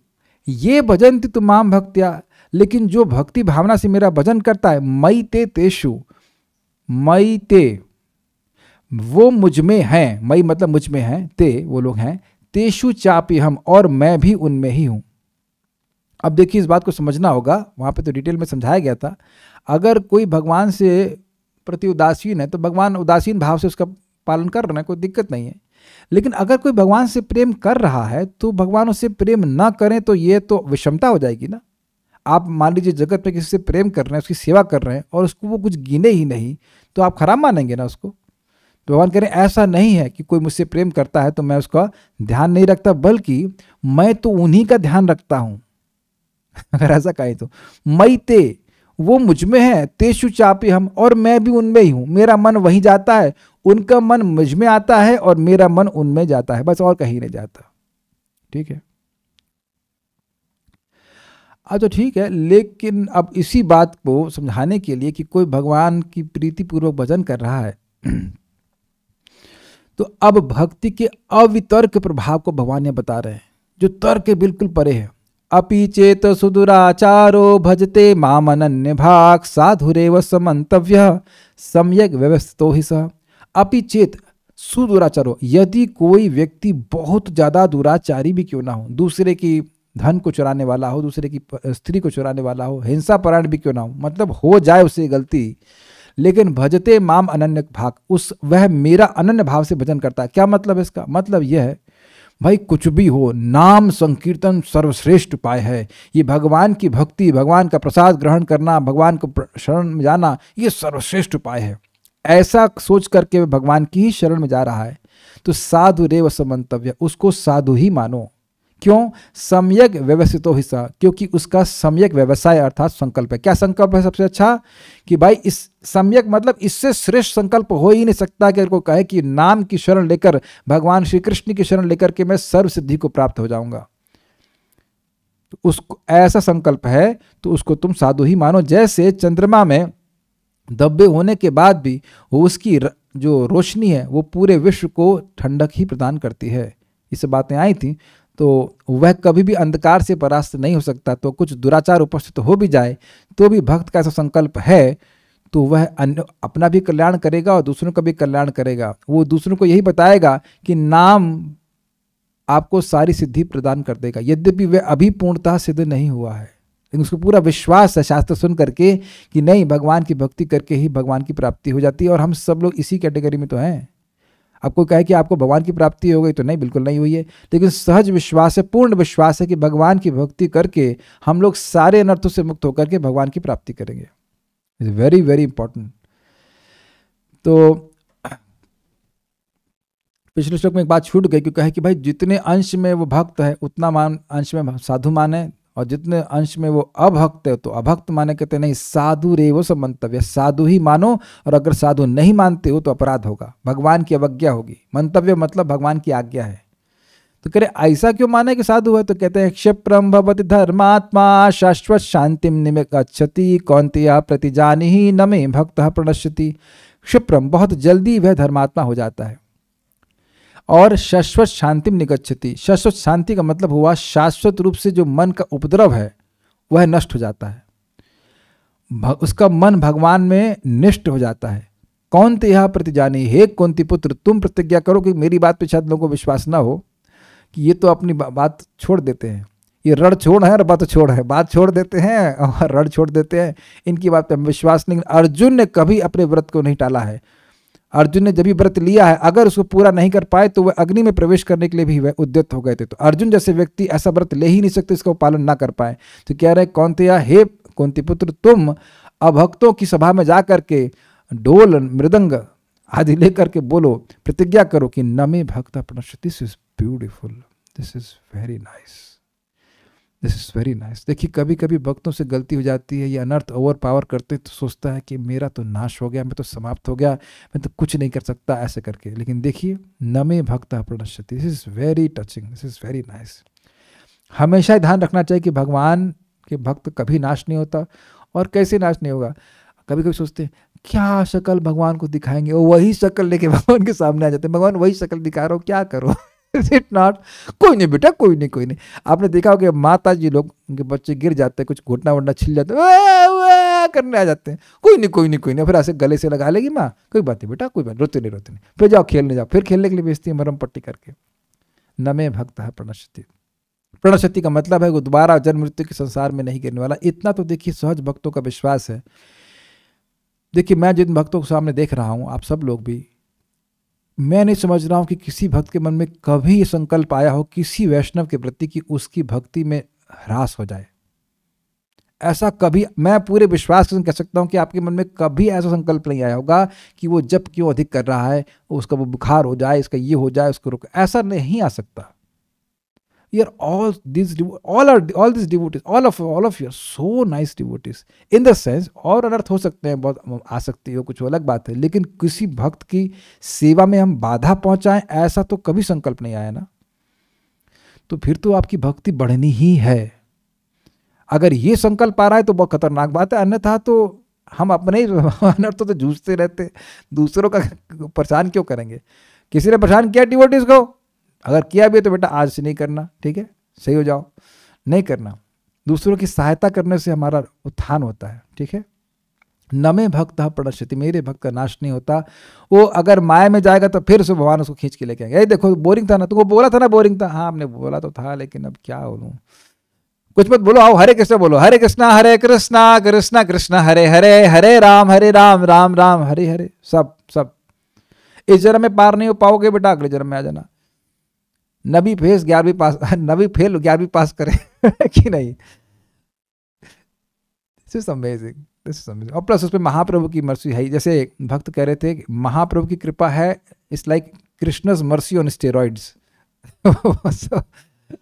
ये भजन्ति तु मां भक्त्या, लेकिन जो भक्ति भावना से मेरा भजन करता है, मयि ते तेषु, मयि ते वो मुझ में हैं, मयि मतलब मुझ में हैं, ते वो लोग हैं, तेषु चापि हम, और मैं भी उनमें ही हूं। अब देखिए इस बात को समझना होगा, वहां पे तो डिटेल में समझाया गया था। अगर कोई भगवान से प्रति उदासीन है तो भगवान उदासीन भाव से उसका पालन कर रहे हैं, कोई दिक्कत नहीं है। लेकिन अगर कोई भगवान से प्रेम कर रहा है तो भगवान उससे प्रेम ना करें तो ये तो विषमता हो जाएगी ना। आप मान लीजिए जगत में किसी से प्रेम कर रहे हैं, उसकी सेवा कर रहे हैं और उसको वो कुछ गिने ही नहीं, तो आप खराब मानेंगे ना उसको। तो भगवान कह रहे हैं ऐसा नहीं है कि कोई मुझसे प्रेम करता है तो मैं उसका ध्यान नहीं रखता, बल्कि मैं तो उन्हीं का ध्यान रखता हूं। अगर ऐसा कहे तो मयि ते, वो मुझ में है, तेषु चापि हम, और मैं भी उनमें ही हूं। मेरा मन वहीं जाता है, उनका मन मुझ में आता है और मेरा मन उनमें जाता है, बस और कहीं नहीं जाता। ठीक है, तो ठीक है। लेकिन अब इसी बात को समझाने के लिए कि कोई भगवान की प्रीतिपूर्वक भजन कर रहा है तो अब भक्ति के अवितर्क प्रभाव को भगवान ये बता रहे हैं, जो तर्क के बिल्कुल परे है। अपि चेत सुदुराचारो भजते माम अनन्य भाग साधुरेव समन्तव्य सम्यक व्यवस्थितो हि सः। अपि चेत सुदुराचारो, यदि कोई व्यक्ति बहुत ज्यादा दुराचारी भी क्यों ना हो, दूसरे की धन को चुराने वाला हो, दूसरे की स्त्री को चुराने वाला हो, हिंसा परायण भी क्यों ना हो, मतलब हो जाए उससे गलती, लेकिन भजते माम अनन्य भाग, उस वह मेरा अनन्य भाव से भजन करता है। क्या मतलब इसका? मतलब यह है भाई कुछ भी हो, नाम संकीर्तन सर्वश्रेष्ठ उपाय है। ये भगवान की भक्ति, भगवान का प्रसाद ग्रहण करना, भगवान को शरण में जाना, ये सर्वश्रेष्ठ उपाय है। ऐसा सोच करके वह भगवान की ही शरण में जा रहा है तो साधु रेव समन्तव्य, उसको साधु ही मानो। क्यों? सम्यक व्यवस्थितो हि सः, क्योंकि उसका सम्यक व्यवसाय अर्थात संकल्प है। क्या संकल्प है? सबसे अच्छा कि भाई इस सम्यक मतलब इससे श्रेष्ठ संकल्प हो ही नहीं सकता कि को कहे कि नाम की शरण लेकर, भगवान श्री कृष्ण की शरण लेकर के मैं सर्व सिद्धि को प्राप्त हो जाऊंगा। तो उसको ऐसा संकल्प है तो उसको तुम साधु ही मानो। जैसे चंद्रमा में धब्बे होने के बाद भी वो उसकी जो रोशनी है वो पूरे विश्व को ठंडक ही प्रदान करती है। ये सब बातें आई थी। तो वह कभी भी अंधकार से परास्त नहीं हो सकता। तो कुछ दुराचार उपस्थित हो भी जाए तो भी भक्त का ऐसा संकल्प है तो वह अपना भी कल्याण करेगा और दूसरों का भी कल्याण करेगा। वो दूसरों को यही बताएगा कि नाम आपको सारी सिद्धि प्रदान कर देगा, यद्यपि वह अभी पूर्णतः सिद्ध नहीं हुआ है, लेकिन उसको पूरा विश्वास है शास्त्र सुन करके कि नहीं, भगवान की भक्ति करके ही भगवान की प्राप्ति हो जाती है। और हम सब लोग इसी कैटेगरी में तो हैं। आपको कहे कि आपको भगवान की प्राप्ति हो गई तो नहीं, बिल्कुल नहीं हुई है, लेकिन सहज विश्वास है, पूर्ण विश्वास है कि भगवान की भक्ति करके हम लोग सारे अनर्थों से मुक्त होकर के भगवान की प्राप्ति करेंगे। It's very very important. तो पिछले श्लोक में एक बात छूट गई, क्योंकि कहे कि भाई जितने अंश में वो भक्त है उतना अंश में साधु माने, और जितने अंश में वो अभक्त है तो अभक्त माने। कहते नहीं, साधु रेव समन्तव्य, साधु ही मानो, और अगर साधु नहीं मानते हो तो अपराध होगा, भगवान की अवज्ञा होगी। मंतव्य मतलब भगवान की आज्ञा है। तो कह रहे ऐसा क्यों माने कि साधु है? तो कहते हैं क्षिप्रम भवति धर्मात्मा शाश्वत शांतिम निमिगच्छति कौन्तेय प्रतिजानीहि न मे भक्तः प्रणश्यति। क्षिप्रम बहुत जल्दी वह धर्मात्मा हो जाता है, और शाश्वत शांतिम निगच्छति, शाश्वत शांति का मतलब हुआ शाश्वत रूप से जो मन का उपद्रव है वह नष्ट हो जाता है, उसका मन भगवान में निष्ठ हो जाता है। कौन्तेय प्रतिजानीहि, हे कुंती पुत्र तुम प्रतिज्ञा करो कि मेरी बात पे शायद लोगों को विश्वास ना हो कि ये तो अपनी बात छोड़ देते हैं, ये रण छोड़ है और बात छोड़ है, बात छोड़ देते हैं और रण छोड़ देते हैं, इनकी बात पे विश्वास नहीं। अर्जुन ने कभी अपने व्रत को नहीं टाला है। अर्जुन ने जब भी व्रत लिया है, अगर उसको पूरा नहीं कर पाए तो वह अग्नि में प्रवेश करने के लिए भी वह उद्यत हो गए थे। तो अर्जुन जैसे व्यक्ति ऐसा व्रत ले ही नहीं सकते, इसका पालन ना कर पाए। तो कह रहे कौन्तेय, हे कुंती पुत्र तुम अभक्तों की सभा में जा करके ढोल मृदंग आदि लेकर के बोलो, प्रतिज्ञा करो कि न मे भक्त प्रणश्यति। Is beautiful. This is very nice, this is very nice. देखिए कभी कभी भक्तों से गलती हो जाती है, ये अनर्थ ओवर पावर करते तो सोचता है कि मेरा तो नाश हो गया, मैं तो समाप्त हो गया, मैं तो कुछ नहीं कर सकता ऐसे करके। लेकिन देखिए न मे भक्तः प्रणश्यति, this is very touching, this is very nice. हमेशा ध्यान रखना चाहिए कि भगवान के भक्त कभी नाश नहीं होता। और कैसे नाश नहीं होगा, कभी कभी सोचते हैं क्या शक्ल भगवान को दिखाएंगे, वो वही शक्ल लेके भगवान के सामने आ जाते हैं, भगवान वही शक्ल दिखा रहा हो क्या करो इट नॉट, कोई नहीं बेटा कोई नहीं कोई नहीं। आपने देखा होगा माता जी लोग उनके बच्चे गिर जाते हैं, कुछ घुटना वुटना छिल जाते हैं, करने आ जाते हैं, कोई नहीं कोई नहीं कोई नहीं, फिर ऐसे गले से लगा लेगी माँ, कोई बात नहीं बेटा कोई बात, रोते नहीं, फिर जाओ खेलने जाओ, फिर खेलने के लिए भेजती है मरम पट्टी करके। न मे भक्तः प्रणश्यति, प्रणश्यति का मतलब है वो दोबारा जन्म मृत्यु के संसार में नहीं गिरने वाला। इतना तो देखिए सहज भक्तों का विश्वास है। देखिए मैं जिन भक्तों के सामने देख रहा हूँ, आप सब लोग भी, मैं नहीं समझ रहा हूँ कि किसी भक्त के मन में कभी ये संकल्प आया हो किसी वैष्णव के प्रति कि उसकी भक्ति में ह्रास हो जाए। ऐसा कभी, मैं पूरे विश्वास के साथ कह सकता हूँ कि आपके मन में कभी ऐसा संकल्प नहीं आया होगा कि वो जप क्यों अधिक कर रहा है, उसका वो बुखार हो जाए, इसका ये हो जाए, उसको रोक, ऐसा नहीं आ सकता। You're all these all these devotees, all of you are so nice devotees in the sense, और अनर्थ हो सकते हैं, बहुत आ सकती हो, कुछ अलग बात है, लेकिन किसी भक्त की सेवा में हम बाधा पहुंचाएं ऐसा तो कभी संकल्प नहीं आया ना। तो फिर तो आपकी भक्ति बढ़नी ही है। अगर ये संकल्प आ रहा है तो बहुत खतरनाक बात है, अन्यथा तो हम अपने अनर्थ तो जूझते रहते, दूसरों का परेशान क्यों करेंगे। किसी ने परेशान किया डिवोटीज को, अगर किया भी तो बेटा आज से नहीं करना, ठीक है, सही हो जाओ, नहीं करना। दूसरों की सहायता करने से हमारा उत्थान होता है, ठीक है। न मे भक्तः प्रणश्यति, मेरे भक्त का नाश नहीं होता। वो अगर माया में जाएगा तो फिर से भगवान उसको खींच के लेके आएंगे, देखो बोरिंग था ना, तुमको बोला था ना बोरिंग था, हाँ आपने बोला तो था, लेकिन अब क्या बोलूं, कुछ मत बोलो, आओ हरे कृष्ण बोलो, हरे कृष्णा कृष्णा कृष्णा हरे हरे, हरे राम राम राम हरे हरे। सब सब इस जन्म में पार नहीं हो पाओगे बेटा, अगले जन्म में आ जाना। नबी फेल 11वीं पास, नबी फेल 11वीं पास करे कि नहीं। This is amazing, this is amazing. और प्लस उसमें महाप्रभु की मर्सी है, जैसे भक्त कह रहे थे महाप्रभु की कृपा है, it's like Krishna's mercy on steroids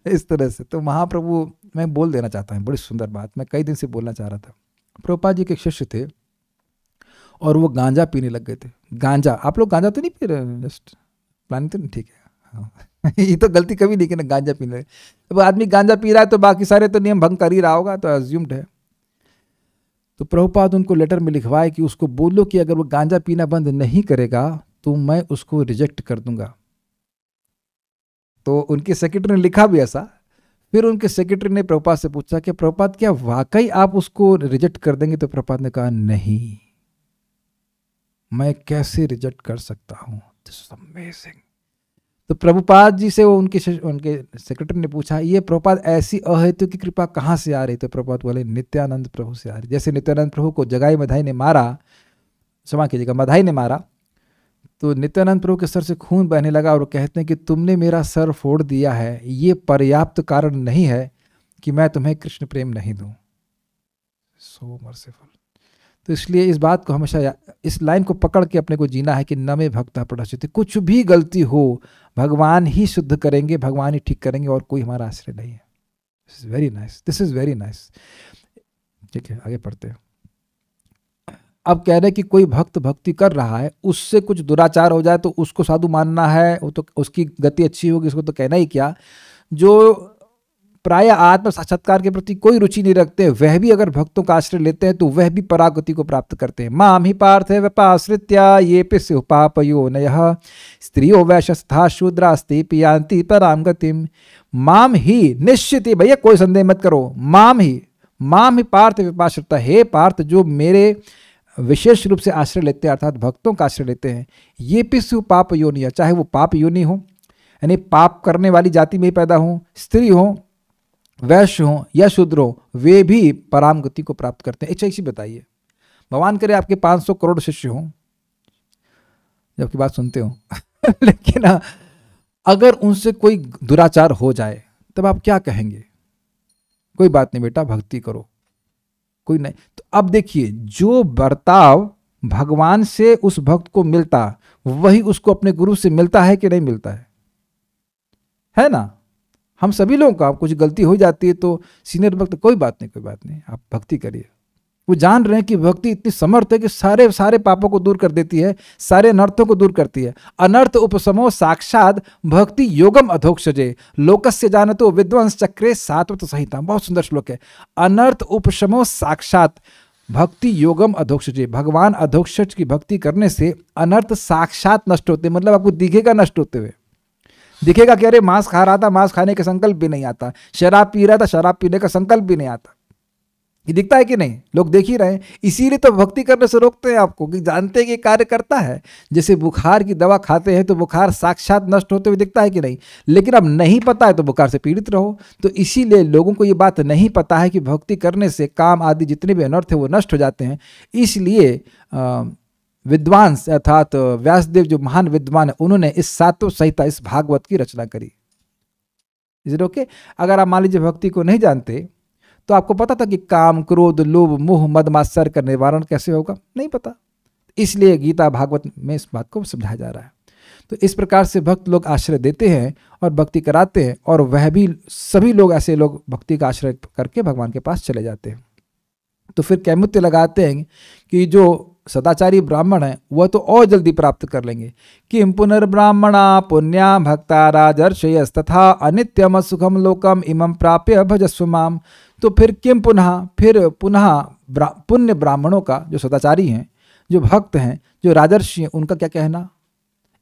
इस तरह से। तो महाप्रभु, मैं बोल देना चाहता हूँ, बड़ी सुंदर बात मैं कई दिन से बोलना चाह रहा था। प्रभुपाद जी के शिष्य थे और वो गांजा पीने लग गए थे। गांजा, आप लोग गांजा तो नहीं पी रहे, जस्ट प्लान तो नहीं, ठीक है हाँ। ये तो गलती कभी नहीं कि ना गांजा पी रहे, तो आदमी गांजा पी रहा है तो बाकी सारे तो नियम भंग कर ही रहा होगा, तो अज्यूम्ड है। तो प्रभुपाद उनको लेटर में लिखवाए कि उसको बोलो कि अगर वो गांजा पीना बंद नहीं करेगा तो मैं उसको रिजेक्ट कर दूंगा। तो उनके सेक्रेटरी ने लिखा भी ऐसा। फिर उनके सेक्रेटरी ने प्रभुपाद से पूछा कि प्रभुपाद क्या वाकई आप उसको रिजेक्ट कर देंगे? तो प्रभुपाद ने कहा नहीं, मैं कैसे रिजेक्ट कर सकता हूं, दिस इज अमेजिंग। तो प्रभुपाद जी से वो उनके सेक्रेटरी ने पूछा, ये प्रभुपाद ऐसी अहेतु की कृपा कहाँ से आ रही? तो प्रभुपाद बोले नित्यानंद प्रभु से आ रही। जैसे नित्यानंद प्रभु को जगाई मधाई ने मारा, क्षमा कीजिएगा, मधाई ने मारा, तो नित्यानंद प्रभु के सर से खून बहने लगा और वो कहते हैं कि तुमने मेरा सर फोड़ दिया है, ये पर्याप्त कारण नहीं है कि मैं तुम्हें कृष्ण प्रेम नहीं दूं। सो मर्सीफुल। तो इसलिए इस बात को हमेशा, इस लाइन को पकड़ के अपने को जीना है कि न मे भक्तः प्रणश्यति। कुछ भी गलती हो भगवान ही शुद्ध करेंगे, भगवान ही ठीक करेंगे, और कोई हमारा आश्रय नहीं है। This is very nice, this is very nice. ठीक है, आगे पढ़ते हैं। अब कह रहे हैं कि कोई भक्त भक्ति कर रहा है, उससे कुछ दुराचार हो जाए तो उसको साधु मानना है, वो तो उसकी गति अच्छी होगी, उसको तो कहना ही क्या। जो प्राय आत्म साक्षात्कार के प्रति कोई रुचि नहीं रखते, वह भी अगर भक्तों का आश्रय लेते हैं तो वह भी परागति को प्राप्त करते हैं। माम ही पार्थ व्यपाश्रित्या ये पिस्यु पापयो नयः स्त्रियो वैश्यस्था शूद्रास्ति पियांति पराम गतिम। माम ही, निश्चित ही भैया, कोई संदेह मत करो, माम ही पार्थ व्यपाश्रिता, हे पार्थ जो मेरे विशेष रूप से आश्रय लेते हैं, अर्थात भक्तों का आश्रय लेते हैं, ये पिस्यु पाप योनि, चाहे वो पाप योनि हो, यानी पाप करने वाली जाति में पैदा हो, स्त्री हो, वैश्य हो या शूद्र हो, वे भी पराम गति को प्राप्त करते हैं। एक चीज बताइए, भगवान करे आपके 500 करोड़ शिष्य हों, जबकि बात सुनते हो लेकिन अगर उनसे कोई दुराचार हो जाए तब आप क्या कहेंगे? कोई बात नहीं बेटा, भक्ति करो, कोई नहीं। तो अब देखिए, जो बर्ताव भगवान से उस भक्त को मिलता वही उसको अपने गुरु से मिलता है कि नहीं मिलता है ना? हम सभी लोगों का कुछ गलती हो जाती है तो सीनियर भक्त कोई बात नहीं, आप भक्ति करिए। वो जान रहे हैं कि भक्ति इतनी समर्थ है कि सारे सारे पापों को दूर कर देती है, सारे अनर्थों को दूर करती है। अनर्थ उपशमो साक्षात भक्ति योगम अधोक्षजे लोकस्य जानतो विद्वांस चक्रे सात्वत संहिता। बहुत सुंदर श्लोक है। अनर्थ उपशमो साक्षात भक्ति योगम अधोक्षजे, भगवान अधोक्षज की भक्ति करने से अनर्थ साक्षात नष्ट होते, मतलब आपको दिखेगा नष्ट होते हुए। दिखेगा कि अरे मांस खा रहा था, मांस खाने का संकल्प भी नहीं आता, शराब पी रहा था, शराब पीने का संकल्प भी नहीं आता। ये दिखता है कि नहीं? लोग देख ही रहे हैं, इसीलिए तो भक्ति करने से रोकते हैं आपको, कि जानते हैं कि कार्य करता है। जैसे बुखार की दवा खाते हैं तो बुखार साक्षात नष्ट होते हुए दिखता है कि नहीं, लेकिन अब नहीं पता है तो बुखार से पीड़ित रहो। तो इसीलिए लोगों को ये बात नहीं पता है कि भक्ति करने से काम आदि जितने भी अनर्थ है वो नष्ट हो जाते हैं। इसलिए विद्वांस अर्थात व्यासदेव जो महान विद्वान है, उन्होंने इस सातों संहिता, इस भागवत की रचना करी। Is it okay? अगर आप मान लीजिए भक्ति को नहीं जानते तो आपको पता था कि काम, क्रोध, लोभ, मोह, मद, मात्सर्य का निवारण कैसे होगा? नहीं पता। इसलिए गीता भागवत में इस बात को समझाया जा रहा है। तो इस प्रकार से भक्त लोग आश्रय देते हैं और भक्ति कराते हैं, और वह भी सभी लोग ऐसे लोग भक्ति का आश्रय करके भगवान के पास चले जाते हैं। तो फिर कैमुत्य लगाते हैं कि जो सदाचारी ब्राह्मण है वह तो और जल्दी प्राप्त कर लेंगे। किम पुनर्ब्राह्मणा पुण्या भक्ता राजर्षयस्तथा अनित्यम सुखम लोकम इमं प्राप्य भजस्व माम। तो फिर किम पुनः, फिर पुनः पुण्य ब्राह्मणों का, जो सदाचारी हैं, जो भक्त हैं, जो राजर्षि हैं, उनका क्या कहना?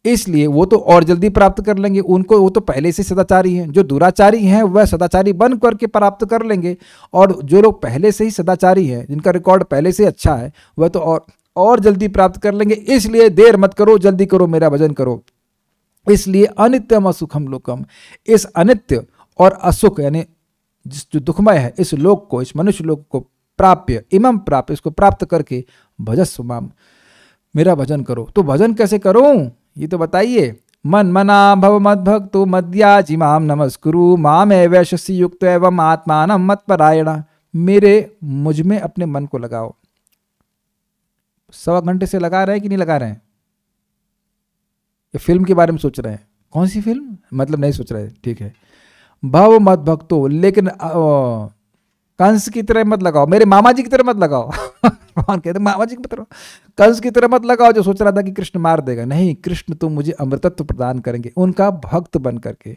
इसलिए वो तो और जल्दी प्राप्त कर लेंगे, उनको, वो तो पहले से सदाचारी हैं। जो दुराचारी हैं वह सदाचारी बन करके प्राप्त कर लेंगे, और जो लोग पहले से ही सदाचारी हैं, जिनका रिकॉर्ड पहले से अच्छा है, वह तो और जल्दी प्राप्त कर लेंगे। इसलिए देर मत करो, जल्दी करो, मेरा भजन करो। इसलिए अनित्यम असुखम लोकम, इस अनित्य और असुख यानी जो दुखमय है इस लोक को, इस मनुष्य लोक को प्राप्य, इमं प्राप्य, इसको प्राप्त करके भजस्व माम, मेरा भजन करो। तो भजन कैसे करूं ये तो बताइए। मन मना भव मद भक्तो मद्याजी माम नमस्कुरु माम एवैशसि युक्त एवं आत्मानं मत्परायण। मेरे मुझ में अपने मन को लगाओ। 1.25 घंटे से लगा रहे हैं कि नहीं लगा रहे हैं? ये फिल्म के बारे में सोच रहे हैं? कौन सी फिल्म? मतलब नहीं सोच रहे, ठीक है। भव मत भक्तो, लेकिन कंस की तरह मत लगाओ, मेरे मामा जी की तरह मत लगाओ। कौन कहते मामा जी की तरह? कंस की तरह मत लगाओ जो सोच रहा था कि कृष्ण मार देगा। नहीं, कृष्ण तो मुझे अमृतत्व प्रदान करेंगे, उनका भक्त बन करके।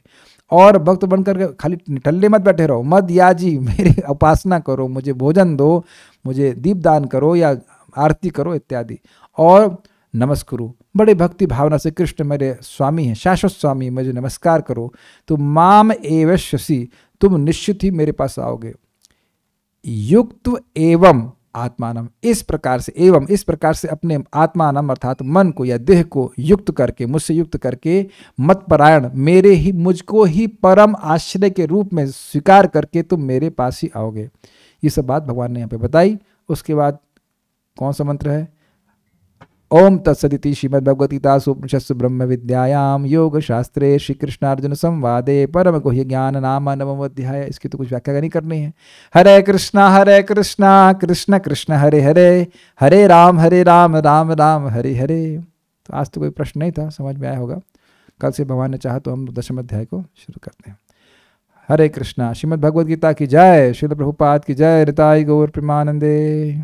और भक्त बन करके खाली निठल्ले मत बैठे रहो, मत याजी, मेरी उपासना करो, मुझे भोजन दो, मुझे दीपदान करो या आरती करो इत्यादि। और नमस्कुरु, बड़े भक्ति भावना से कृष्ण मेरे स्वामी हैं, शाश्वत स्वामी, मुझे नमस्कार करो। तो माम एवश्यसि, तुम निश्चित ही मेरे पास आओगे। युक्त एवं आत्मानम, इस प्रकार से, एवं इस प्रकार से अपने आत्मानम अर्थात मन को या देह को युक्त करके, मुझसे युक्त करके, मत परायण, मेरे ही, मुझको ही परम आश्रय के रूप में स्वीकार करके तुम मेरे पास ही आओगे। ये सब बात भगवान ने यहाँ पे बताई। उसके बाद कौन सा मंत्र है? ओम तत्सदिति श्रीमद्भगवद्गीतासु उपनिषत्सु ब्रह्म विद्यायाम योग शास्त्रे श्री कृष्णार्जुन संवादे परम गुह्य ज्ञान नाम नवम अध्याय। इसकी तो कुछ व्याख्या नहीं करनी है। हरे कृष्णा कृष्ण कृष्ण हरे हरे, हरे राम राम राम हरे हरे। तो आज तो कोई प्रश्न नहीं था, समझ में आया होगा। कल से भगवान ने चाहा तो हम 10वें अध्याय को शुरू करते हैं। हरे कृष्णा। श्रीमद्भगवद्गीता की जय, श्रील प्रभुपाद की जय, ऋताई गौर प्रेमानंदे।